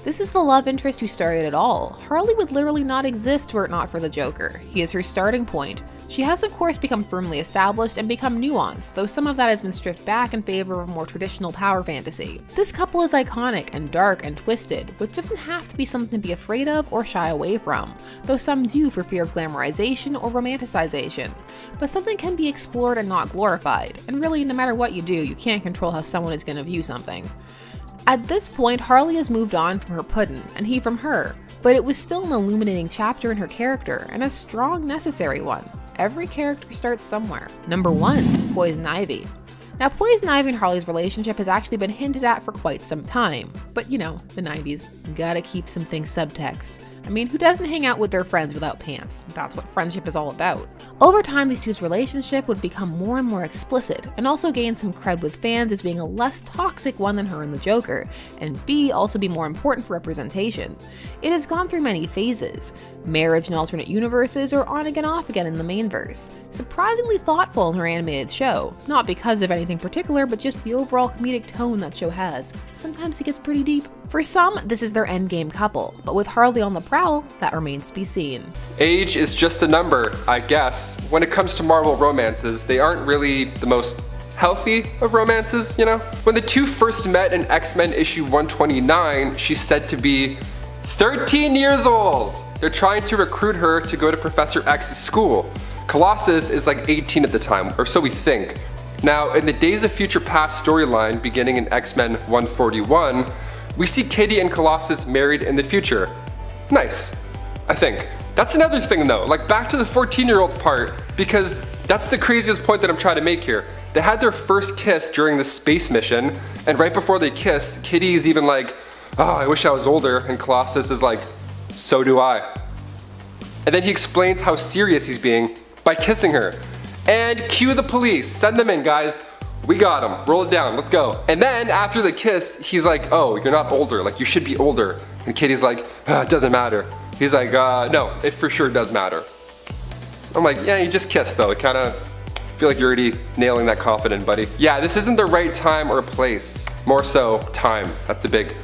This is the love interest who started it all. Harley would literally not exist were it not for the Joker. He is her starting point. She has of course become firmly established and become nuanced, though some of that has been stripped back in favor of a more traditional power fantasy. This couple is iconic and dark and twisted, which doesn't have to be something to be afraid of or shy away from, though some do for fear of glamorization or romanticization. But something can be explored and not glorified, and really no matter what you do, you can't control how someone is going to view something. At this point, Harley has moved on from her puddin', and he from her, but it was still an illuminating chapter in her character, and a strong, necessary one. Every character starts somewhere. Number 1. Poison Ivy. Now, Poison Ivy and Harley's relationship has actually been hinted at for quite some time, but you know, the 90s, gotta keep some things subtext. I mean, who doesn't hang out with their friends without pants? That's what friendship is all about. Over time, these two's relationship would become more and more explicit, and also gain some cred with fans as being a less toxic one than her and the Joker, and B, also be more important for representation. It has gone through many phases: marriage in alternate universes, or on again off again in the main verse. Surprisingly thoughtful in her animated show, not because of anything particular, but just the overall comedic tone that show has. Sometimes it gets pretty deep. For some, this is their endgame couple, but with Harley on the prowl, that remains to be seen. Age is just a number, I guess. When it comes to Marvel romances, they aren't really the most healthy of romances, you know? When the two first met in X-Men issue 129, she's said to be 13 years old. They're trying to recruit her to go to Professor X's school. Colossus is like 18 at the time, or so we think. Now, in the Days of Future Past storyline beginning in X-Men 141, we see Kitty and Colossus married in the future. Nice, I think. That's another thing though, like back to the 14-year-old part, because that's the craziest point that I'm trying to make here. They had their first kiss during the space mission, and right before they kiss, Kitty is even like, oh, I wish I was older, and Colossus is like, so do I. And then he explains how serious he's being by kissing her. And cue the police, send them in guys. We got him, roll it down, let's go. And then after the kiss, he's like, oh, you're not older, like you should be older. And Kitty's like, it doesn't matter. He's like, no, it for sure does matter. I'm like, yeah, you just kissed though. It kind of feel like you're already nailing that confident, buddy. Yeah, this isn't the right time or place. More so, time. That's a big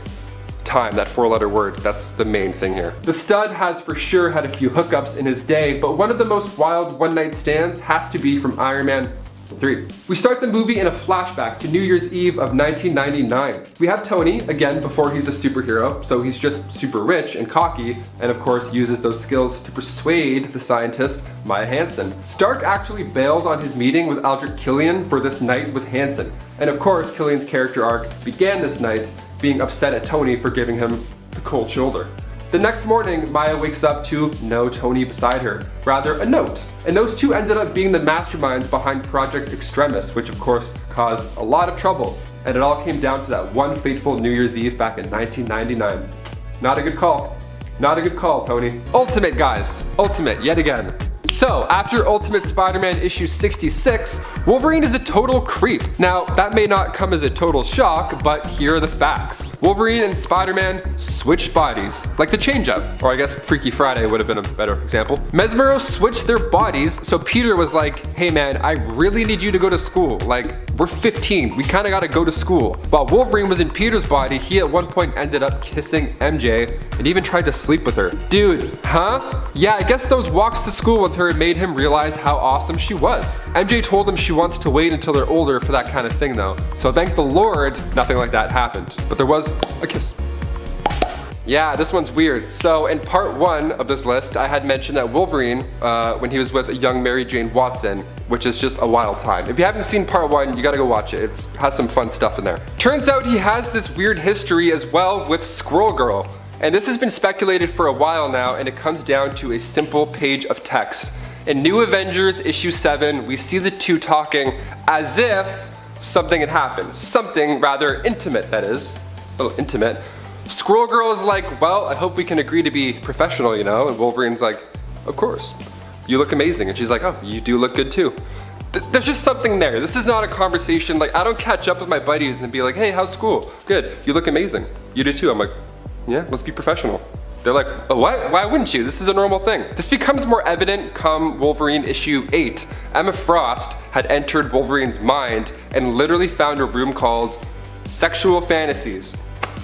time, that 4-letter word. That's the main thing here. The stud has for sure had a few hookups in his day, but one of the most wild one-night stands has to be from Iron Man 3. We start the movie in a flashback to New Year's Eve of 1999. We have Tony, again before he's a superhero, so he's just super rich and cocky, and of course uses those skills to persuade the scientist, Maya Hansen. Stark actually bailed on his meeting with Aldrich Killian for this night with Hansen, and of course Killian's character arc began this night being upset at Tony for giving him the cold shoulder. The next morning, Maya wakes up to no Tony beside her, rather a note. And those two ended up being the masterminds behind Project Extremis, which of course caused a lot of trouble. And it all came down to that one fateful New Year's Eve back in 1999. Not a good call. Not a good call, Tony. Ultimate, guys. Ultimate, yet again. So, after Ultimate Spider-Man issue 66, Wolverine is a total creep. Now, that may not come as a total shock, but here are the facts. Wolverine and Spider-Man switched bodies, like the change-up, or I guess Freaky Friday would have been a better example. Mesmero switched their bodies, so Peter was like, hey man, I really need you to go to school. Like, we're 15, we kinda gotta go to school. While Wolverine was in Peter's body, he at one point ended up kissing MJ, and even tried to sleep with her. Dude, huh? Yeah, I guess those walks to school with her made him realize how awesome she was. MJ told him she wants to wait until they're older for that kind of thing though. So thank the Lord, nothing like that happened. But there was a kiss. Yeah, this one's weird. So in part 1 of this list, I had mentioned that Wolverine, when he was with a young Mary Jane Watson, which is just a wild time. If you haven't seen part 1, you gotta go watch it. It has some fun stuff in there. Turns out he has this weird history as well with Squirrel Girl. And this has been speculated for a while now, and it comes down to a simple page of text. In New Avengers issue 7, we see the two talking as if something had happened. Something rather intimate, that is. A little intimate. Squirrel Girl is like, well, I hope we can agree to be professional, you know? And Wolverine's like, of course. You look amazing. And she's like, oh, you do look good too. There's just something there. This is not a conversation, like I don't catch up with my buddies and be like, hey, how's school? Good, you look amazing. You do too. I'm like, yeah, let's be professional. They're like, oh, what? Why wouldn't you? This is a normal thing. This becomes more evident come Wolverine issue 8. Emma Frost had entered Wolverine's mind and literally found a room called Sexual Fantasies.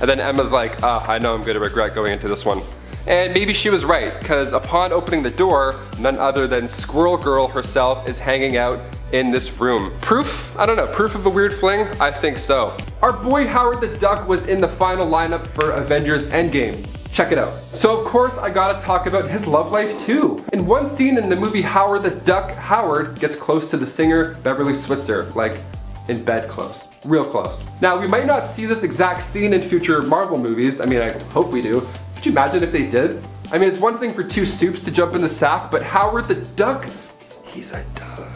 And then Emma's like, I know I'm gonna regret going into this one. And maybe she was right, because upon opening the door, none other than Squirrel Girl herself is hanging out in this room. Proof? I don't know, proof of a weird fling? I think so. Our boy Howard the Duck was in the final lineup for Avengers Endgame. Check it out. So of course I gotta talk about his love life too. In one scene in the movie Howard the Duck, Howard gets close to the singer Beverly Switzer, like in bed close. Real close. Now we might not see this exact scene in future Marvel movies, I mean I hope we do. Could you imagine if they did? I mean it's one thing for two soups to jump in the sack, but Howard the Duck, he's a duck.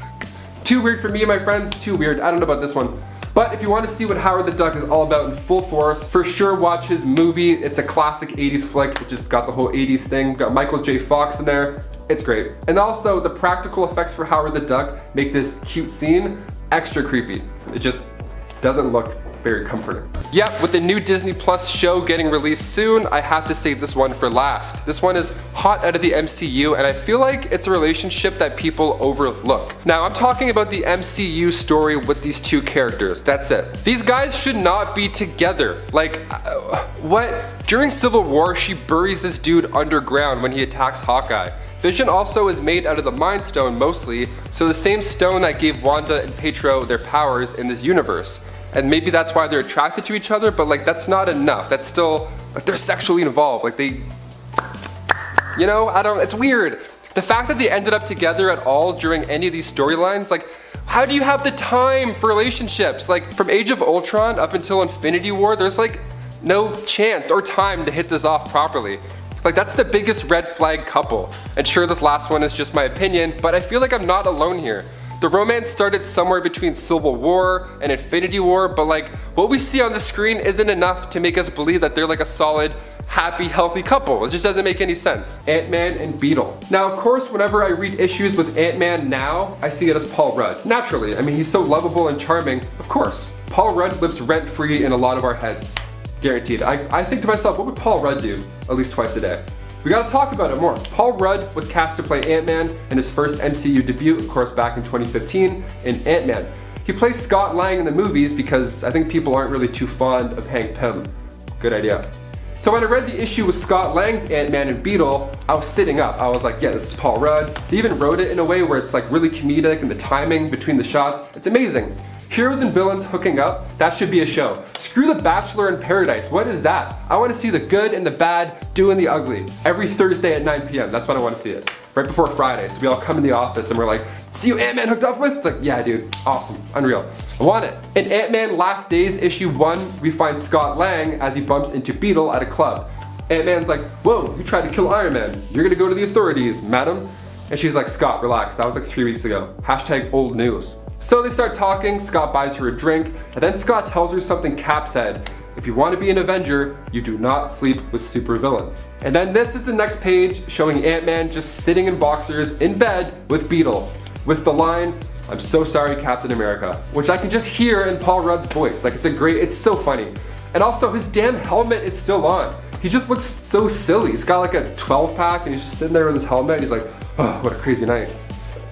Too weird for me and my friends, too weird. I don't know about this one. But if you want to see what Howard the Duck is all about in full force, for sure watch his movie. It's a classic 80s flick. It just got the whole 80s thing. Got Michael J. Fox in there. It's great. And also the practical effects for Howard the Duck make this cute scene extra creepy. It just doesn't look very comforting. Yep, with the new Disney Plus show getting released soon, I have to save this one for last. This one is hot out of the MCU, and I feel like it's a relationship that people overlook. Now, I'm talking about the MCU story with these two characters. That's it. These guys should not be together. Like, what? During Civil War, she buries this dude underground when he attacks Hawkeye. Vision also is made out of the Mind Stone mostly, so the same stone that gave Wanda and Pietro their powers in this universe. And maybe that's why they're attracted to each other, but like that's not enough. That's still, like they're sexually involved. Like they, you know, it's weird. The fact that they ended up together at all during any of these storylines, like how do you have the time for relationships? Like from Age of Ultron up until Infinity War, there's like no chance or time to hit this off properly. Like that's the biggest red flag couple. And sure, this last one is just my opinion, but I feel like I'm not alone here. The romance started somewhere between Civil War and Infinity War, but like what we see on the screen isn't enough to make us believe that they're like a solid, happy, healthy couple. It just doesn't make any sense. Ant-Man and Beetle. Now of course whenever I read issues with Ant-Man now, I see it as Paul Rudd. Naturally, I mean he's so lovable and charming, of course. Paul Rudd lives rent-free in a lot of our heads. Guaranteed. I think to myself, what would Paul Rudd do at least twice a day? We gotta talk about it more. Paul Rudd was cast to play Ant-Man in his first MCU debut, of course back in 2015, in Ant-Man. He plays Scott Lang in the movies because I think people aren't really too fond of Hank Pym. Good idea. So when I read the issue with Scott Lang's Ant-Man and Beetle, I was sitting up. I was like, yeah, this is Paul Rudd. They even wrote it in a way where it's like really comedic and the timing between the shots, it's amazing. Heroes and villains hooking up, that should be a show. Screw The Bachelor in Paradise, what is that? I want to see the good and the bad doing the ugly. Every Thursday at 9 p.m, that's when I want to see it. Right before Friday, so we all come in the office and we're like, see you Ant-Man hooked up with? It's like, yeah dude, awesome, unreal. I want it. In Ant-Man Last Days issue 1, we find Scott Lang as he bumps into Beetle at a club. Ant-Man's like, whoa, you tried to kill Iron Man. You're gonna go to the authorities, madam. And she's like, Scott, relax, that was like 3 weeks ago. Hashtag old news. So they start talking, Scott buys her a drink, and then Scott tells her something Cap said. If you want to be an Avenger, you do not sleep with supervillains. And then this is the next page showing Ant-Man just sitting in boxers in bed with Beetle, with the line, I'm so sorry Captain America, which I can just hear in Paul Rudd's voice. Like it's so funny. And also his damn helmet is still on. He just looks so silly. He's got like a 12 pack and he's just sitting there with his helmet and he's like, oh, what a crazy night.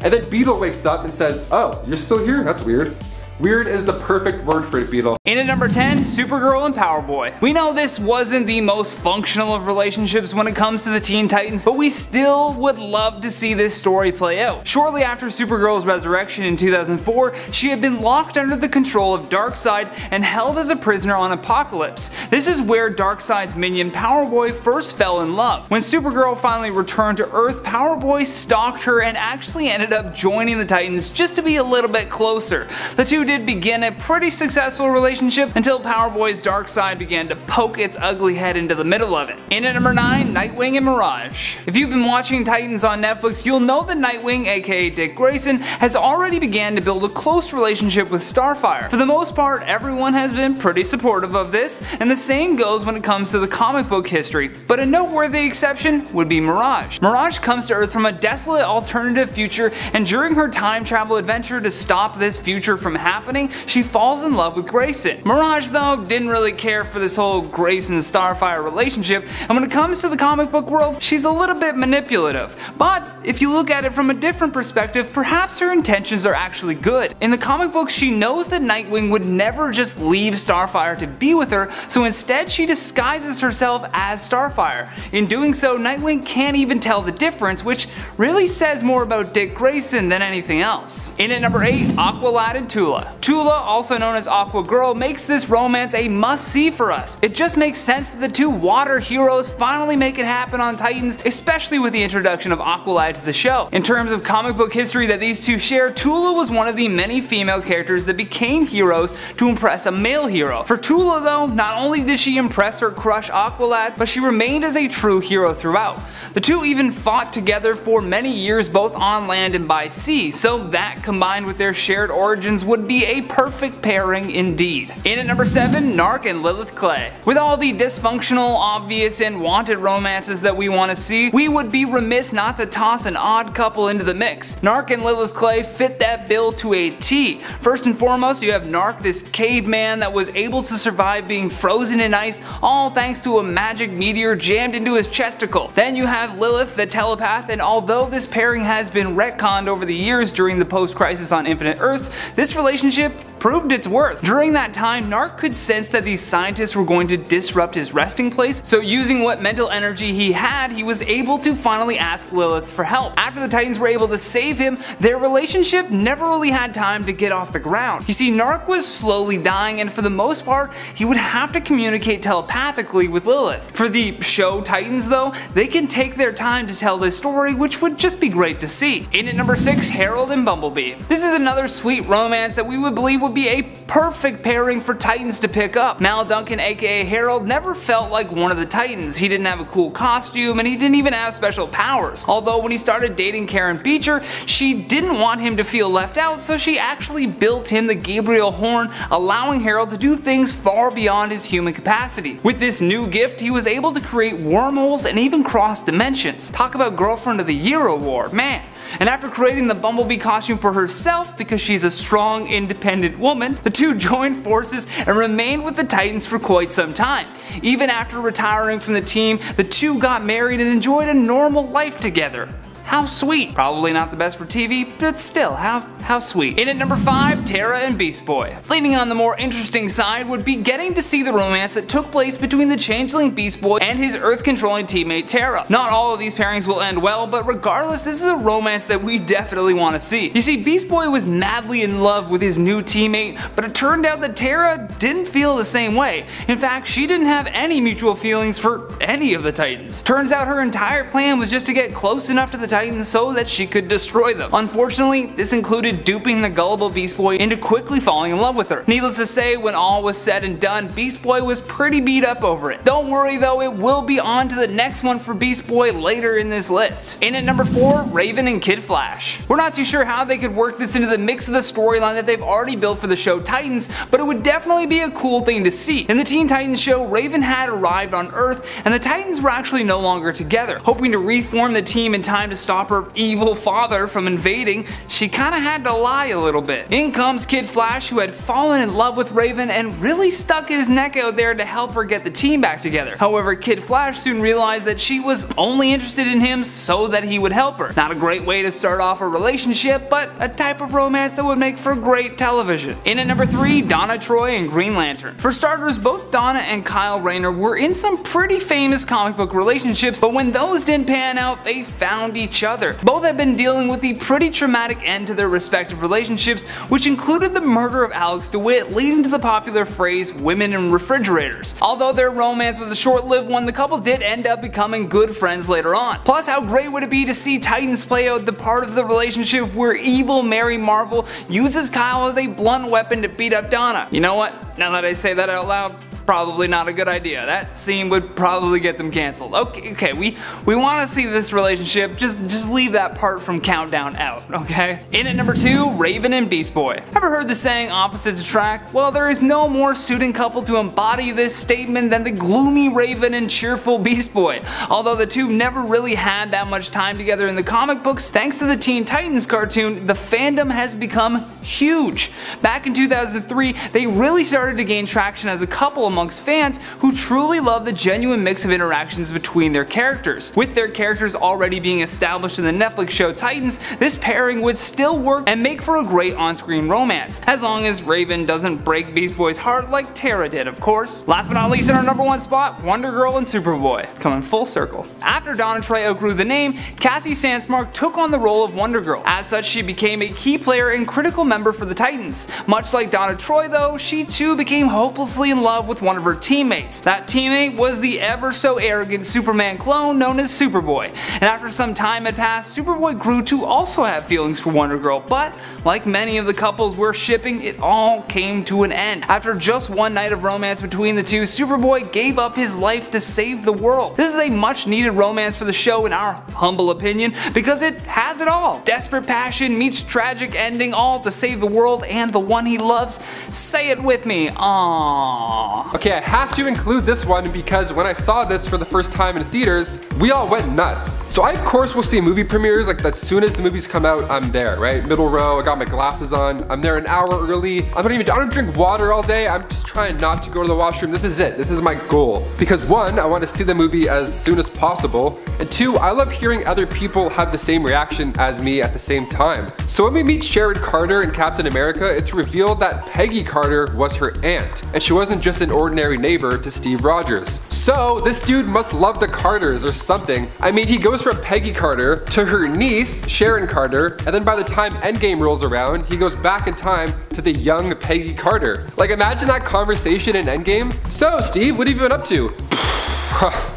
And then Beetle wakes up and says, oh, you're still here? That's weird. Weird is the perfect word for it, Beetle. In at number 10, Supergirl and Power Boy. We know this wasn't the most functional of relationships when it comes to the Teen Titans, but we still would love to see this story play out. Shortly after Supergirl's resurrection in 2004, she had been locked under the control of Darkseid and held as a prisoner on Apokolips. This is where Darkseid's minion Power Boy first fell in love. When Supergirl finally returned to Earth, Power Boy stalked her and actually ended up joining the Titans just to be a little bit closer. The two did begin a pretty successful relationship until Power Boy's dark side began to poke its ugly head into the middle of it. In at number 9, Nightwing and Mirage. If you've been watching Titans on Netflix, you'll know that Nightwing, aka Dick Grayson, has already began to build a close relationship with Starfire. For the most part, everyone has been pretty supportive of this, and the same goes when it comes to the comic book history, but a noteworthy exception would be Mirage. Mirage comes to Earth from a desolate alternative future, and during her time travel adventure to stop this future from happening, happening, she falls in love with Grayson. Mirage though didn't really care for this whole Grayson-Starfire relationship, and when it comes to the comic book world, she's a little bit manipulative. But if you look at it from a different perspective, perhaps her intentions are actually good. In the comic books, she knows that Nightwing would never just leave Starfire to be with her, so instead she disguises herself as Starfire. In doing so, Nightwing can't even tell the difference, which really says more about Dick Grayson than anything else. In at number 8, Aqualad and Tula. Tula, also known as Aqua Girl, makes this romance a must-see for us. It just makes sense that the two water heroes finally make it happen on Titans, especially with the introduction of Aqualad to the show. In terms of comic book history that these two share, Tula was one of the many female characters that became heroes to impress a male hero. For Tula though, not only did she impress her crush Aqualad, but she remained as a true hero throughout. The two even fought together for many years both on land and by sea, so that combined with their shared origins would be a perfect pairing indeed. In at number 7, Narc and Lilith Clay. With all the dysfunctional, obvious, and wanted romances that we want to see, we would be remiss not to toss an odd couple into the mix. Narc and Lilith Clay fit that bill to a T. First and foremost, you have Narc, this caveman that was able to survive being frozen in ice, all thanks to a magic meteor jammed into his chesticle. Then you have Lilith, the telepath, and although this pairing has been retconned over the years during the post-Crisis on Infinite Earths, this relationship proved its worth. During that time, Narc could sense that these scientists were going to disrupt his resting place, so using what mental energy he had, he was able to finally ask Lilith for help. After the Titans were able to save him, their relationship never really had time to get off the ground. You see, Narc was slowly dying, and for the most part, he would have to communicate telepathically with Lilith. For the show Titans though, they can take their time to tell this story, which would just be great to see. In at number 6, Harold and Bumblebee. This is another sweet romance that we would believe would be a perfect pairing for Titans to pick up. Mal Duncan, aka Harold, never felt like one of the Titans. He didn't have a cool costume, and he didn't even have special powers. Although when he started dating Karen Beecher, she didn't want him to feel left out, so she actually built him the Gabriel horn, allowing Harold to do things far beyond his human capacity. With this new gift, he was able to create wormholes and even cross dimensions. Talk about Girlfriend of the Year award, man. And after creating the Bumblebee costume for herself because she's a strong, independent woman, the two joined forces and remained with the Titans for quite some time. Even after retiring from the team, the two got married and enjoyed a normal life together. How sweet. Probably not the best for TV, but still, how sweet. In at number 5, Terra and Beast Boy. Leaning on the more interesting side would be getting to see the romance that took place between the changeling Beast Boy and his Earth-controlling teammate Terra. Not all of these pairings will end well, but regardless, this is a romance that we definitely want to see. You see, Beast Boy was madly in love with his new teammate, but it turned out that Terra didn't feel the same way. In fact, she didn't have any mutual feelings for any of the Titans. Turns out her entire plan was just to get close enough to the Titans so that she could destroy them. Unfortunately, this included duping the gullible Beast Boy into quickly falling in love with her. Needless to say, when all was said and done, Beast Boy was pretty beat up over it. Don't worry though, it will be on to the next one for Beast Boy later in this list. In at number 4, Raven and Kid Flash. We're not too sure how they could work this into the mix of the storyline that they've already built for the show Titans, but it would definitely be a cool thing to see. In the Teen Titans show, Raven had arrived on Earth, and the Titans were actually no longer together. Hoping to reform the team in time to stop her evil father from invading, she kinda had to lie a little bit. In comes Kid Flash, who had fallen in love with Raven and really stuck his neck out there to help her get the team back together. However, Kid Flash soon realized that she was only interested in him so that he would help her. Not a great way to start off a relationship, but a type of romance that would make for great television. In at number 3, Donna Troy and Green Lantern. For starters, both Donna and Kyle Rayner were in some pretty famous comic book relationships, but when those didn't pan out, they found each other. Both have been dealing with the pretty traumatic end to their respective relationships, which included the murder of Alex DeWitt, leading to the popular phrase women in refrigerators. Although their romance was a short-lived one, the couple did end up becoming good friends later on. Plus, how great would it be to see Titans play out the part of the relationship where evil Mary Marvel uses Kyle as a blunt weapon to beat up Donna? You know what? Now that I say that out loud, probably not a good idea. That scene would probably get them canceled. Okay, we want to see this relationship, just leave that part from Countdown out, okay? In at number 2, Raven and Beast Boy. Ever heard the saying opposites attract? Well, there is no more suiting couple to embody this statement than the gloomy Raven and cheerful Beast Boy. Although the two never really had that much time together in the comic books, thanks to the Teen Titans cartoon, the fandom has become huge. Back in 2003, they really started to gain traction as a couple amongst fans who truly love the genuine mix of interactions between their characters. With their characters already being established in the Netflix show Titans, this pairing would still work and make for a great on-screen romance, as long as Raven doesn't break Beast Boy's heart like Tara did, of course. Last but not least, in our number 1 spot, Wonder Girl and Superboy, coming full circle. After Donna Troy outgrew the name, Cassie Sandsmark took on the role of Wonder Girl. As such, she became a key player and critical member for the Titans. Much like Donna Troy though, she too became hopelessly in love with one of her teammates. That teammate was the ever so arrogant Superman clone known as Superboy. And after some time had passed, Superboy grew to also have feelings for Wonder Girl, but like many of the couples we're shipping, it all came to an end. After just one night of romance between the two, Superboy gave up his life to save the world. This is a much needed romance for the show in our humble opinion, because it has it all. Desperate passion meets tragic ending, all to save the world and the one he loves. Say it with me, aww. Okay, I have to include this one because when I saw this for the first time in theaters, we all went nuts. So I of course will see movie premieres, like as soon as the movies come out, I'm there, right? Middle row, I got my glasses on, I'm there an hour early. I don't drink water all day, I'm just trying not to go to the washroom. This is it, this is my goal. Because 1, I want to see the movie as soon as possible, and 2, I love hearing other people have the same reaction as me at the same time. So when we meet Sharon Carter in Captain America, it's revealed that Peggy Carter was her aunt, and she wasn't just an ordinary neighbor to Steve Rogers. So this dude must love the Carters or something. I mean, he goes from Peggy Carter to her niece, Sharon Carter, and then by the time Endgame rolls around, he goes back in time to the young Peggy Carter. Like, imagine that conversation in Endgame. So Steve, what have you been up to?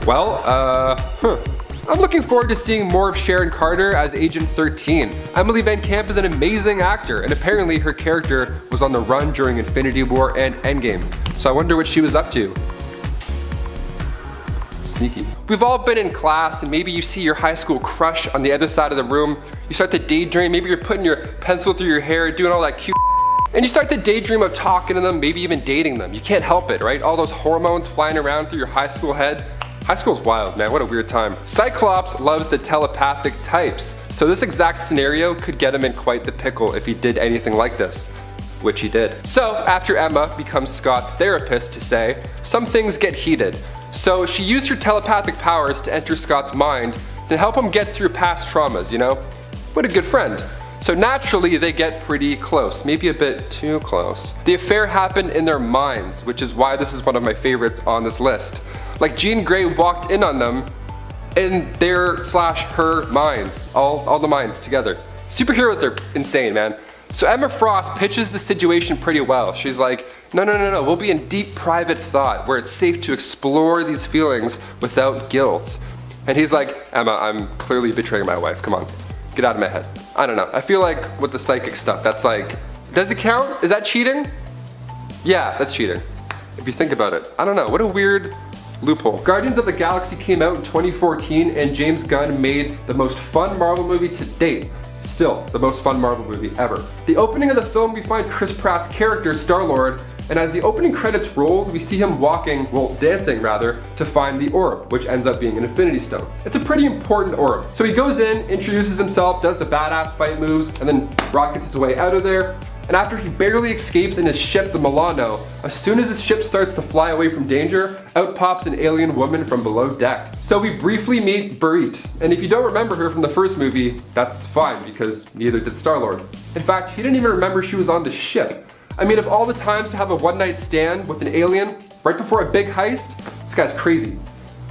Well, I'm looking forward to seeing more of Sharon Carter as Agent 13. Emily Van Camp is an amazing actor, and apparently her character was on the run during Infinity War and Endgame. So I wonder what she was up to. Sneaky. We've all been in class and maybe you see your high school crush on the other side of the room. You start to daydream, maybe you're putting your pencil through your hair, doing all that cute and you start to daydream of talking to them, maybe even dating them. You can't help it, right? All those hormones flying around through your high school head. High school's wild, man, what a weird time. Cyclops loves the telepathic types, so this exact scenario could get him in quite the pickle if he did anything like this, which he did. So after Emma becomes Scott's therapist to say, some things get heated. So she used her telepathic powers to enter Scott's mind to help him get through past traumas, you know? What a good friend. So naturally they get pretty close, maybe a bit too close. The affair happened in their minds, which is why this is one of my favorites on this list. Like Jean Grey walked in on them in their/her minds, all the minds together. Superheroes are insane, man. So Emma Frost pitches the situation pretty well. She's like, no, we'll be in deep private thought where it's safe to explore these feelings without guilt. And he's like, Emma, I'm clearly betraying my wife, come on, get out of my head. I don't know, I feel like with the psychic stuff, that's like, does it count? Is that cheating? Yeah, that's cheating. If you think about it. I don't know, what a weird loophole. Guardians of the Galaxy came out in 2014 and James Gunn made the most fun Marvel movie to date. Still, the most fun Marvel movie ever. The opening of the film, we find Chris Pratt's character, Star-Lord, and as the opening credits rolled, we see him walking, well, dancing rather, to find the orb, which ends up being an Infinity Stone. It's a pretty important orb. So he goes in, introduces himself, does the badass fight moves, and then rockets his way out of there. And after he barely escapes in his ship, the Milano, as soon as his ship starts to fly away from danger, out pops an alien woman from below deck. So we briefly meet Berit, and if you don't remember her from the first movie, that's fine, because neither did Star-Lord. In fact, he didn't even remember she was on the ship. I mean, of all the times to have a one-night stand with an alien, right before a big heist, this guy's crazy.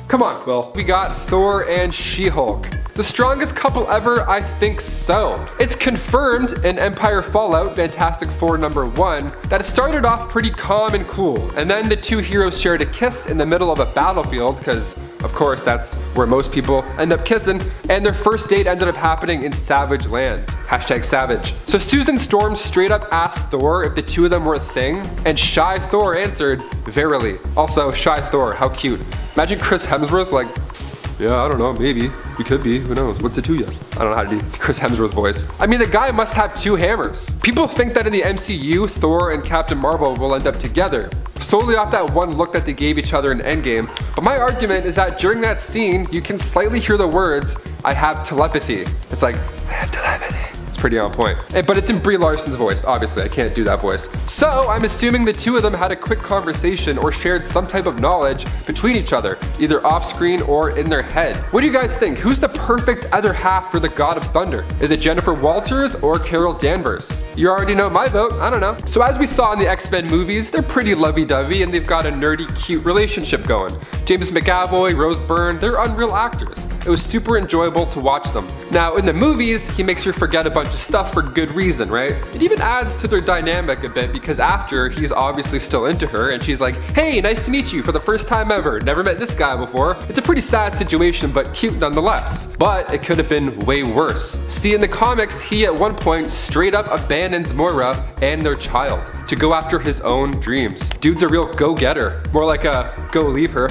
Come on, Quill. We got Thor and She-Hulk. The strongest couple ever? I think so. It's confirmed in Empire Fallout, Fantastic Four #1, that it started off pretty calm and cool, and then the two heroes shared a kiss in the middle of a battlefield, because Of course, that's where most people end up kissing, and their first date ended up happening in Savage Land. Hashtag savage. So Susan Storm straight up asked Thor if the two of them were a thing, and Shy Thor answered, verily. Also, Shy Thor, how cute. Imagine Chris Hemsworth like, yeah, I don't know, maybe. We could be, who knows, what's it to you? I don't know how to do Chris Hemsworth voice. I mean, the guy must have two hammers. People think that in the MCU, Thor and Captain Marvel will end up together, solely off that one look that they gave each other in Endgame. But my argument is that during that scene, you can slightly hear the words, I have telepathy. It's like, I have telepathy. It's pretty on point. But it's in Brie Larson's voice, obviously, I can't do that voice. So I'm assuming the two of them had a quick conversation or shared some type of knowledge between each other, either off screen or in their head. What do you guys think? Who's the perfect other half for the God of Thunder? Is it Jennifer Walters or Carol Danvers? You already know my vote, I don't know. So as we saw in the X-Men movies, they're pretty lovey-dovey and they've got a nerdy, cute relationship going. James McAvoy, Rose Byrne, they're unreal actors. It was super enjoyable to watch them. Now in the movies, he makes her forget a bunch of stuff for good reason, right? It even adds to their dynamic a bit because after, he's obviously still into her and she's like, hey, nice to meet you for the first time ever. Never met this guy before. It's a pretty sad situation, but cute nonetheless. But it could have been way worse. See, in the comics, he at one point straight up abandons Moira and their child to go after his own dreams. Dude's a real go-getter. More like a go leave her.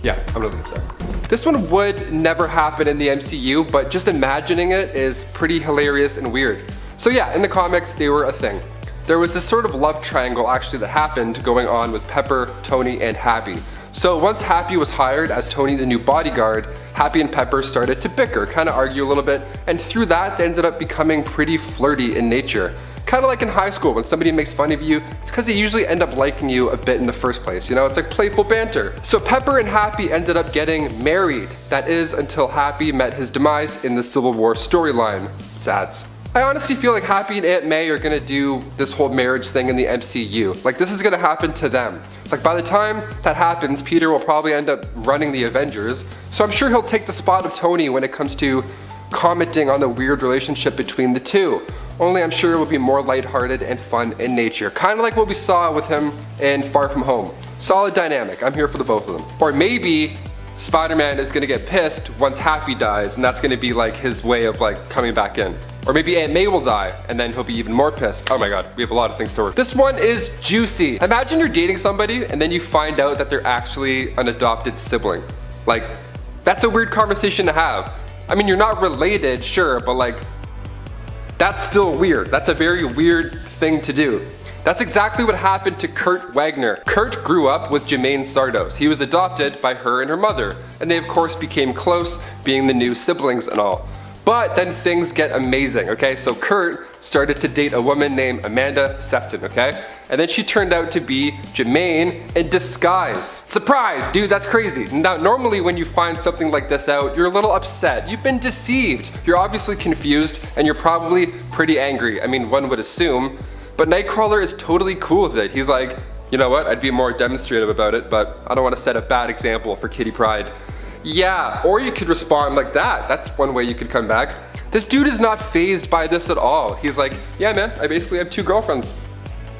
Yeah, I'm gonna leave, sorry. This one would never happen in the MCU, but just imagining it is pretty hilarious and weird. So yeah, in the comics, they were a thing. There was this sort of love triangle actually that happened going on with Pepper, Tony, and Happy. So once Happy was hired as Tony's new bodyguard, Happy and Pepper started to bicker, kind of argue a little bit, and through that they ended up becoming pretty flirty in nature. Kind of like in high school, when somebody makes fun of you, it's because they usually end up liking you a bit in the first place, you know? It's like playful banter. So Pepper and Happy ended up getting married. That is, until Happy met his demise in the Civil War storyline. Sads. I honestly feel like Happy and Aunt May are gonna do this whole marriage thing in the MCU. Like, this is gonna happen to them. Like, by the time that happens, Peter will probably end up running the Avengers, so I'm sure he'll take the spot of Tony when it comes to commenting on the weird relationship between the two. Only I'm sure it will be more lighthearted and fun in nature. Kind of like what we saw with him in Far From Home. Solid dynamic, I'm here for the both of them. Or maybe Spider-Man is gonna get pissed once Happy dies and that's gonna be like his way of like coming back in. Or maybe Aunt May will die and then he'll be even more pissed. Oh my god, we have a lot of things to work. This one is juicy. Imagine you're dating somebody and then you find out that they're actually an adopted sibling. Like, that's a weird conversation to have. I mean, you're not related, sure, but like, that's still weird. That's a very weird thing to do. That's exactly what happened to Kurt Wagner. Kurt grew up with Jermaine Sardos. He was adopted by her and her mother, and they of course became close, being the new siblings and all. But then things get amazing, okay? So Kurt started to date a woman named Amanda Sefton, okay? And then she turned out to be Jermaine in disguise. Surprise, dude, that's crazy. Now, normally when you find something like this out, you're a little upset. You've been deceived. You're obviously confused, and you're probably pretty angry. I mean, one would assume. But Nightcrawler is totally cool with it. He's like, you know what, I'd be more demonstrative about it, but I don't want to set a bad example for Kitty Pryde. Yeah, or you could respond like that. That's one way you could come back. This dude is not fazed by this at all. He's like, yeah man, I basically have 2 girlfriends.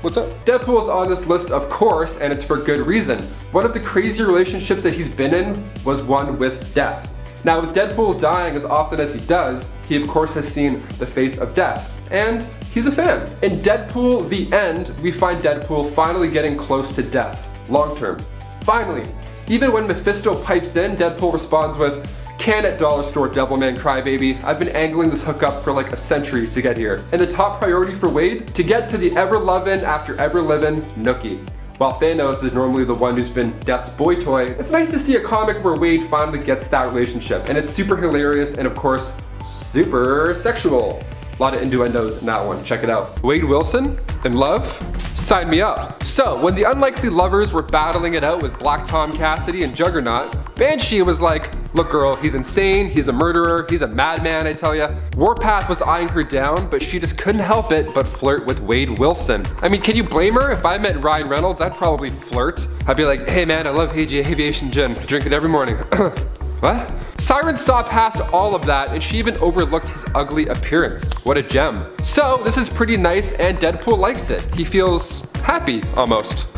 What's up? Deadpool is on this list, of course, and it's for good reason. One of the crazy relationships that he's been in was one with death. Now with Deadpool dying as often as he does, he of course has seen the face of death, and he's a fan. In Deadpool The End, we find Deadpool finally getting close to death, long term. Finally. Even when Mephisto pipes in, Deadpool responds with, "Can at dollar store Devilman Crybaby. I've been angling this hookup for like a century to get here." And the top priority for Wade? To get to the ever-lovin' after ever-livin' Nookie. While Thanos is normally the one who's been Death's boy toy, it's nice to see a comic where Wade finally gets that relationship. And it's super hilarious and of course, super sexual. A lot of innuendos in that one, check it out. Wade Wilson? In love? Sign me up. So, when the unlikely lovers were battling it out with Black Tom Cassidy and Juggernaut, Banshee was like, look girl, he's insane, he's a murderer, he's a madman, I tell ya. Warpath was eyeing her down, but she just couldn't help it but flirt with Wade Wilson. I mean, can you blame her? If I met Ryan Reynolds, I'd probably flirt. I'd be like, hey man, I love Aviation Gin. I drink it every morning. What? Siren saw past all of that and she even overlooked his ugly appearance. What a gem. So this is pretty nice and Deadpool likes it. He feels happy, almost.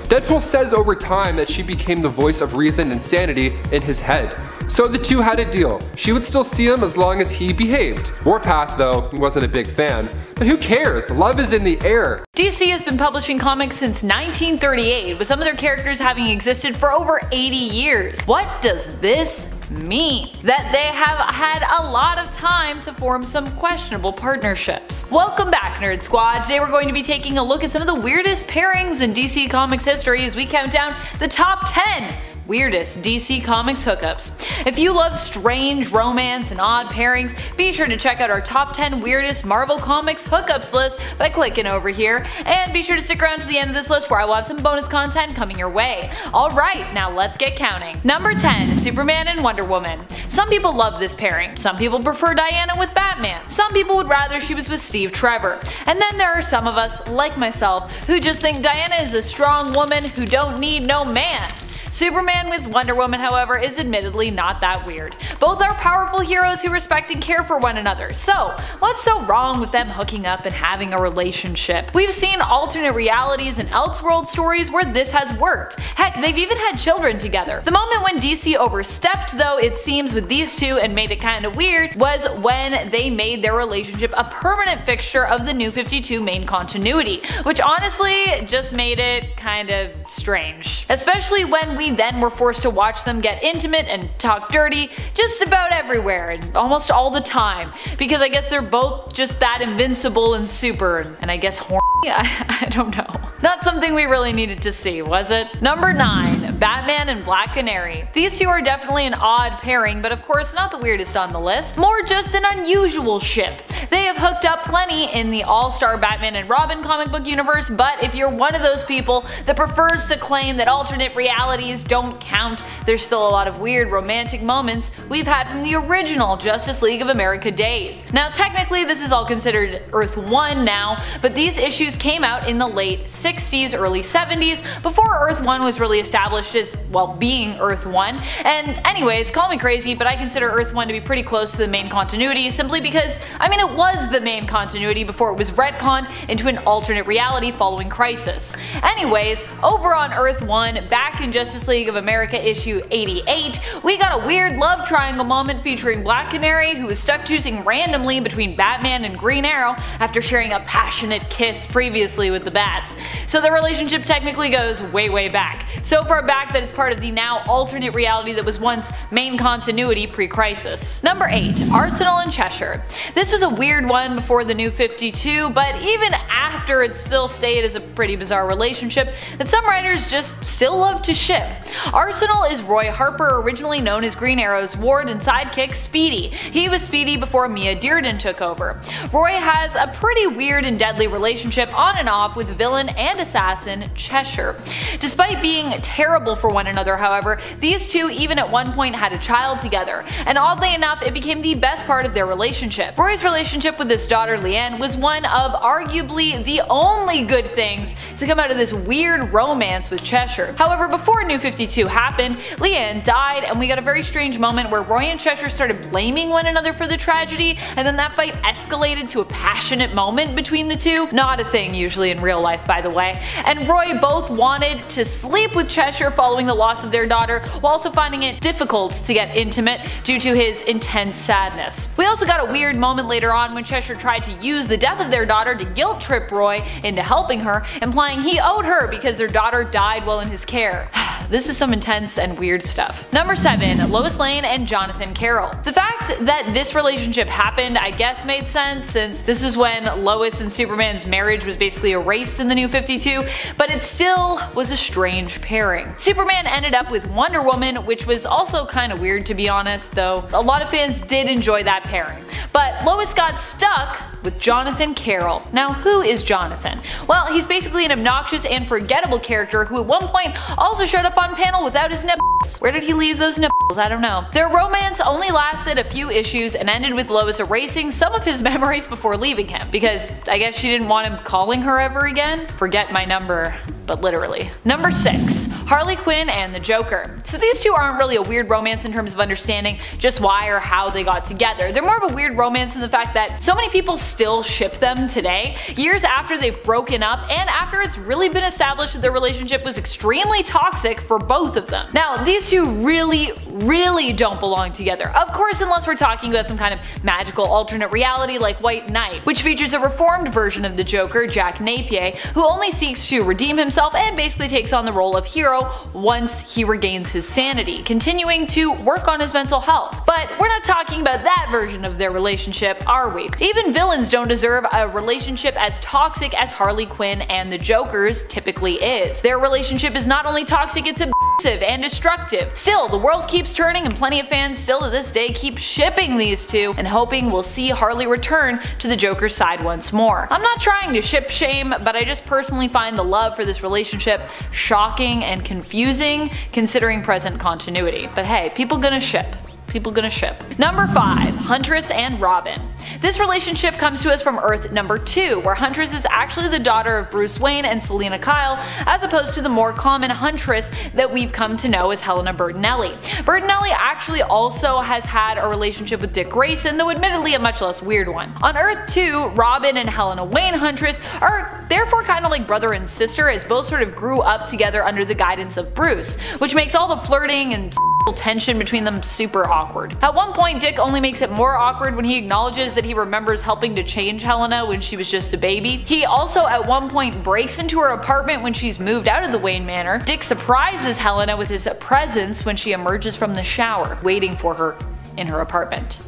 Deadpool says over time that she became the voice of reason and sanity in his head. So the two had a deal. She would still see him as long as he behaved. Warpath, though, he wasn't a big fan. But who cares? Love is in the air. DC has been publishing comics since 1938, with some of their characters having existed for over 80 years. What does this mean? That they have had a lot of time to form some questionable partnerships. Welcome back, Nerd Squad. Today we're going to be taking a look at some of the weirdest pairings in DC Comics history as we count down the top 10 weirdest DC Comics hookups. If you love strange romance and odd pairings, be sure to check out our top 10 weirdest Marvel Comics hookups list by clicking over here, and be sure to stick around to the end of this list where I will have some bonus content coming your way. Alright, now let's get counting. Number 10, Superman and Wonder Woman. Some people love this pairing, some people prefer Diana with Batman, some people would rather she was with Steve Trevor, and then there are some of us, like myself, who just think Diana is a strong woman who don't need no man. Superman with Wonder Woman, however, is admittedly not that weird. Both are powerful heroes who respect and care for one another, so what's so wrong with them hooking up and having a relationship? We've seen alternate realities and Elseworld stories where this has worked. Heck, they've even had children together. The moment when DC overstepped, though, it seems, with these two and made it kinda weird was when they made their relationship a permanent fixture of the New 52 main continuity, which honestly just made it kinda strange. Especially when we then were forced to watch them get intimate and talk dirty just about everywhere and almost all the time, because I guess they're both just that invincible and super, and I guess horny? I don't know. Not something we really needed to see, was it? Number 9, Batman and Black Canary. These two are definitely an odd pairing, but of course not the weirdest on the list, more just an unusual ship. They have hooked up plenty in the all-star Batman and Robin comic book universe, but if you're one of those people that prefers to claim that alternate realities don't count, there's still a lot of weird romantic moments we've had from the original Justice League of America days. Now technically this is all considered Earth 1 now, but these issues came out in the late 60s, early 70s, before Earth 1 was really established as, well, being Earth 1. And anyways, call me crazy, but I consider Earth 1 to be pretty close to the main continuity simply because, I mean, it was the main continuity before it was retconned into an alternate reality following Crisis. Anyways, over on Earth 1, back in Justice League of America issue 88, we got a weird love triangle moment featuring Black Canary, who was stuck choosing randomly between Batman and Green Arrow after sharing a passionate kiss previously with the Bats. So the relationship technically goes way back. So far back that it's part of the now alternate reality that was once main continuity pre-Crisis. Number 8, Arsenal and Cheshire. This was a weird one before the New 52, but even after it still stayed as a pretty bizarre relationship that some writers just still love to ship. Arsenal is Roy Harper, originally known as Green Arrow's ward and sidekick Speedy. He was Speedy before Mia Dearden took over. Roy has a pretty weird and deadly relationship on and off with villain and assassin Cheshire. Despite being terrible for one another, however, these two even at one point had a child together, and oddly enough it became the best part of their relationship. Roy's relationship with his daughter Leanne was one of arguably the only good things to come out of this weird romance with Cheshire. However, before New 52 happened, Leanne died, and we got a very strange moment where Roy and Cheshire started blaming one another for the tragedy, and then that fight escalated to a passionate moment between the two. Not a thing usually in real life, by the way. And Roy both wanted to sleep with Cheshire following the loss of their daughter, while also finding it difficult to get intimate due to his intense sadness. We also got a weird moment later on when Cheshire tried to use the death of their daughter to guilt trip Roy into helping her, implying he owed her because their daughter died while in his care. This is some intense and weird stuff. Number 7, Lois Lane and Jonathan Carroll. The fact that this relationship happened, I guess, made sense, since this is when Lois and Superman's marriage was basically erased in the New 52, but it still was a strange pairing. Superman ended up with Wonder Woman, which was also kinda weird to be honest, though a lot of fans did enjoy that pairing. But Lois got stuck with Jonathan Carroll. Now, who is Jonathan? Well, he's basically an obnoxious and forgettable character who at one point also showed up on panel without his nipples. Where did he leave those nipples? I don't know. Their romance only lasted a few issues and ended with Lois erasing some of his memories before leaving him, because I guess she didn't want him calling her ever again. Forget my number. but literally. Number 6. Harley Quinn and the Joker. So these two aren't really a weird romance in terms of understanding just why or how they got together. They're more of a weird romance in the fact that so many people still ship them today, years after they've broken up and after it's really been established that their relationship was extremely toxic for both of them. Now, these two really don't belong together. Of course, unless we're talking about some kind of magical alternate reality like White Knight, which features a reformed version of the Joker, Jack Napier, who only seeks to redeem himself and basically takes on the role of hero once he regains his sanity, continuing to work on his mental health. But we're not talking about that version of their relationship, are we? Even villains don't deserve a relationship as toxic as Harley Quinn and the Joker's typically is. Their relationship is not only toxic, it's abusive and destructive. Still, the world keeps turning and plenty of fans still to this day keep shipping these two and hoping we'll see Harley return to the Joker's side once more. I'm not trying to ship shame, but I just personally find the love for this relationship shocking and confusing considering present continuity. But hey, people gonna ship. People gonna ship. Number 5. Huntress and Robin. This relationship comes to us from Earth number 2, where Huntress is actually the daughter of Bruce Wayne and Selina Kyle, as opposed to the more common Huntress that we've come to know as Helena Bertinelli. Bertinelli actually also has had a relationship with Dick Grayson, though admittedly a much less weird one. On Earth 2, Robin and Helena Wayne Huntress are therefore kind of like brother and sister, as both sort of grew up together under the guidance of Bruce, which makes all the flirting and tension between them super awkward. At one point, Dick only makes it more awkward when he acknowledges that he remembers helping to change Helena when she was just a baby. He also at one point breaks into her apartment when she's moved out of the Wayne Manor. Dick surprises Helena with his presence when she emerges from the shower, waiting for her in her apartment.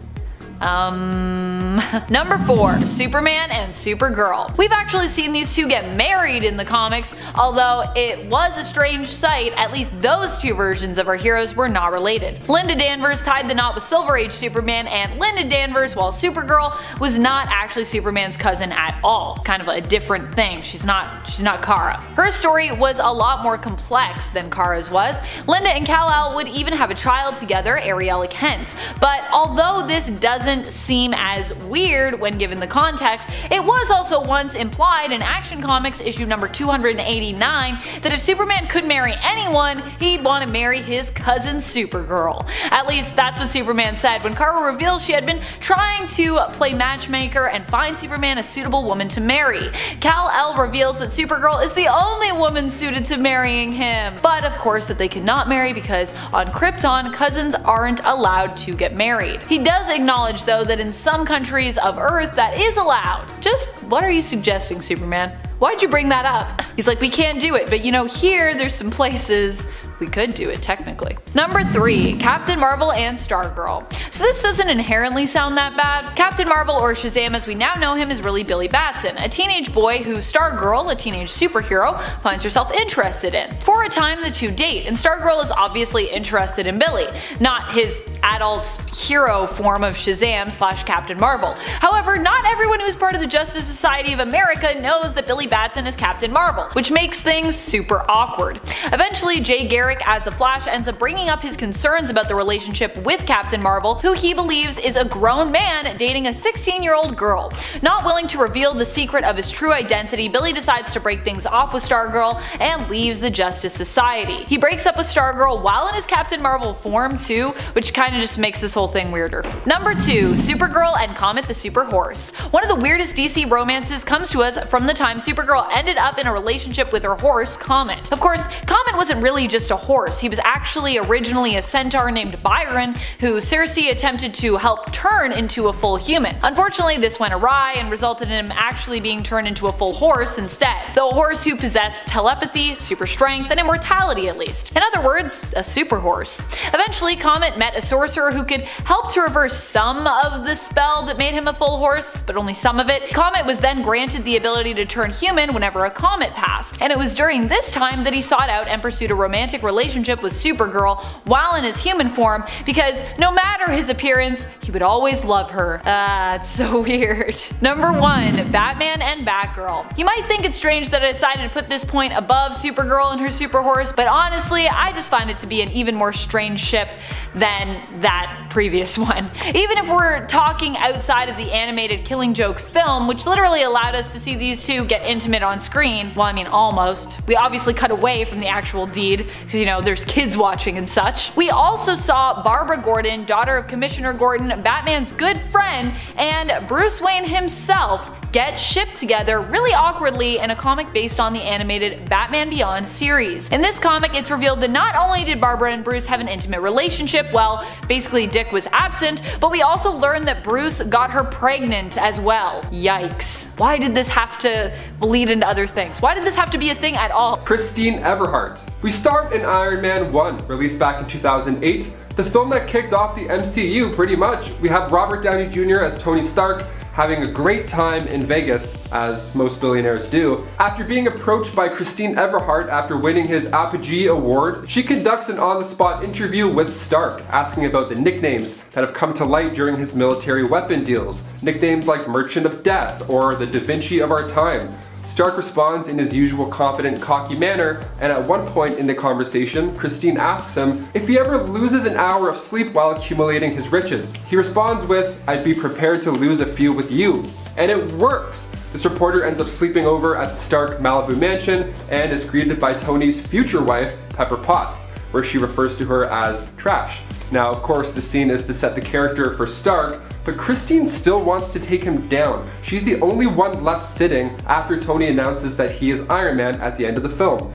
Number 4. Superman and Supergirl. We've actually seen these two get married in the comics, although it was a strange sight, at least those two versions of our heroes were not related. Linda Danvers tied the knot with Silver Age Superman, and Linda Danvers, while Supergirl, was not actually Superman's cousin at all. Kind of a different thing. She's not Kara. Her story was a lot more complex than Kara's was. Linda and Kal-El would even have a child together, Ariella Kent. But although this doesn't seem as weird when given the context, it was also once implied in Action Comics issue number 289 that if Superman could marry anyone, he'd want to marry his cousin Supergirl. At least that's what Superman said when Kara reveals she had been trying to play matchmaker and find Superman a suitable woman to marry. Kal-El reveals that Supergirl is the only woman suited to marrying him, but of course that they cannot marry because on Krypton, cousins aren't allowed to get married. He does acknowledge though that in some countries of Earth that is allowed. Just what are you suggesting, Superman? Why'd you bring that up? He's like, we can't do it, but you know, here there's some places we could do it technically. Number 3. Captain Marvel and Stargirl. So this doesn't inherently sound that bad. Captain Marvel, or Shazam as we now know him, is really Billy Batson, a teenage boy who Stargirl, a teenage superhero, finds herself interested in. For a time the two date, and Stargirl is obviously interested in Billy, not his adult hero form of Shazam / Captain Marvel. However, not everyone who's part of the Justice Society of America knows that Billy Batson is Captain Marvel, which makes things super awkward. Eventually, Jay Garrick as the Flash ends up bringing up his concerns about the relationship with Captain Marvel, who he believes is a grown man dating a 16-year-old girl. Not willing to reveal the secret of his true identity, Billy decides to break things off with Stargirl and leaves the Justice Society. He breaks up with Stargirl while in his Captain Marvel form too, which kind of just makes this whole thing weirder. Number 2. Supergirl and Comet the Super Horse. One of the weirdest DC romances comes to us from the time Supergirl ended up in a relationship with her horse, Comet. Of course, Comet wasn't really just a horse. He was actually originally a centaur named Byron, who Circe attempted to help turn into a full human. Unfortunately, this went awry and resulted in him actually being turned into a full horse instead, though a horse who possessed telepathy, super strength, and immortality at least. In other words, a super horse. Eventually, Comet met a sorcerer who could help to reverse some of the spell that made him a full horse, but only some of it. Comet was then granted the ability to turn human whenever a comet passed, and it was during this time that he sought out and pursued a romantic relationship with Supergirl while in his human form because no matter his appearance, he would always love her. It's so weird. Number 1. Batman and Batgirl. You might think it's strange that I decided to put this point above Supergirl and her super horse, but honestly, I just find it to be an even more strange ship than that previous one. Even if we're talking outside of the animated Killing Joke film, which literally allowed us to see these two get intimate on screen, well I mean almost. We obviously cut away from the actual deed, because you know there's kids watching and such. We also saw Barbara Gordon, daughter of Commissioner Gordon, Batman's good friend, and Bruce Wayne himself get shipped together really awkwardly in a comic based on the animated Batman Beyond series. In this comic, it's revealed that not only did Barbara and Bruce have an intimate relationship, well, basically Dick was absent, but we also learned that Bruce got her pregnant as well. Yikes. Why did this have to bleed into other things? Why did this have to be a thing at all? Christine Everhart. We start in Iron Man 1, released back in 2008, the film that kicked off the MCU pretty much. We have Robert Downey Jr. as Tony Stark, having a great time in Vegas, as most billionaires do. After being approached by Christine Everhart after winning his Apogee Award, she conducts an on-the-spot interview with Stark, asking about the nicknames that have come to light during his military weapon deals. Nicknames like Merchant of Death or the Da Vinci of our time. Stark responds in his usual confident, cocky manner, and at one point in the conversation, Christine asks him if he ever loses an hour of sleep while accumulating his riches. He responds with, "I'd be prepared to lose a few with you." And it works! This reporter ends up sleeping over at the Stark Malibu mansion and is greeted by Tony's future wife, Pepper Potts, where she refers to her as trash. Now, of course, the scene is to set the character for Stark, but Christine still wants to take him down. She's the only one left sitting after Tony announces that he is Iron Man at the end of the film.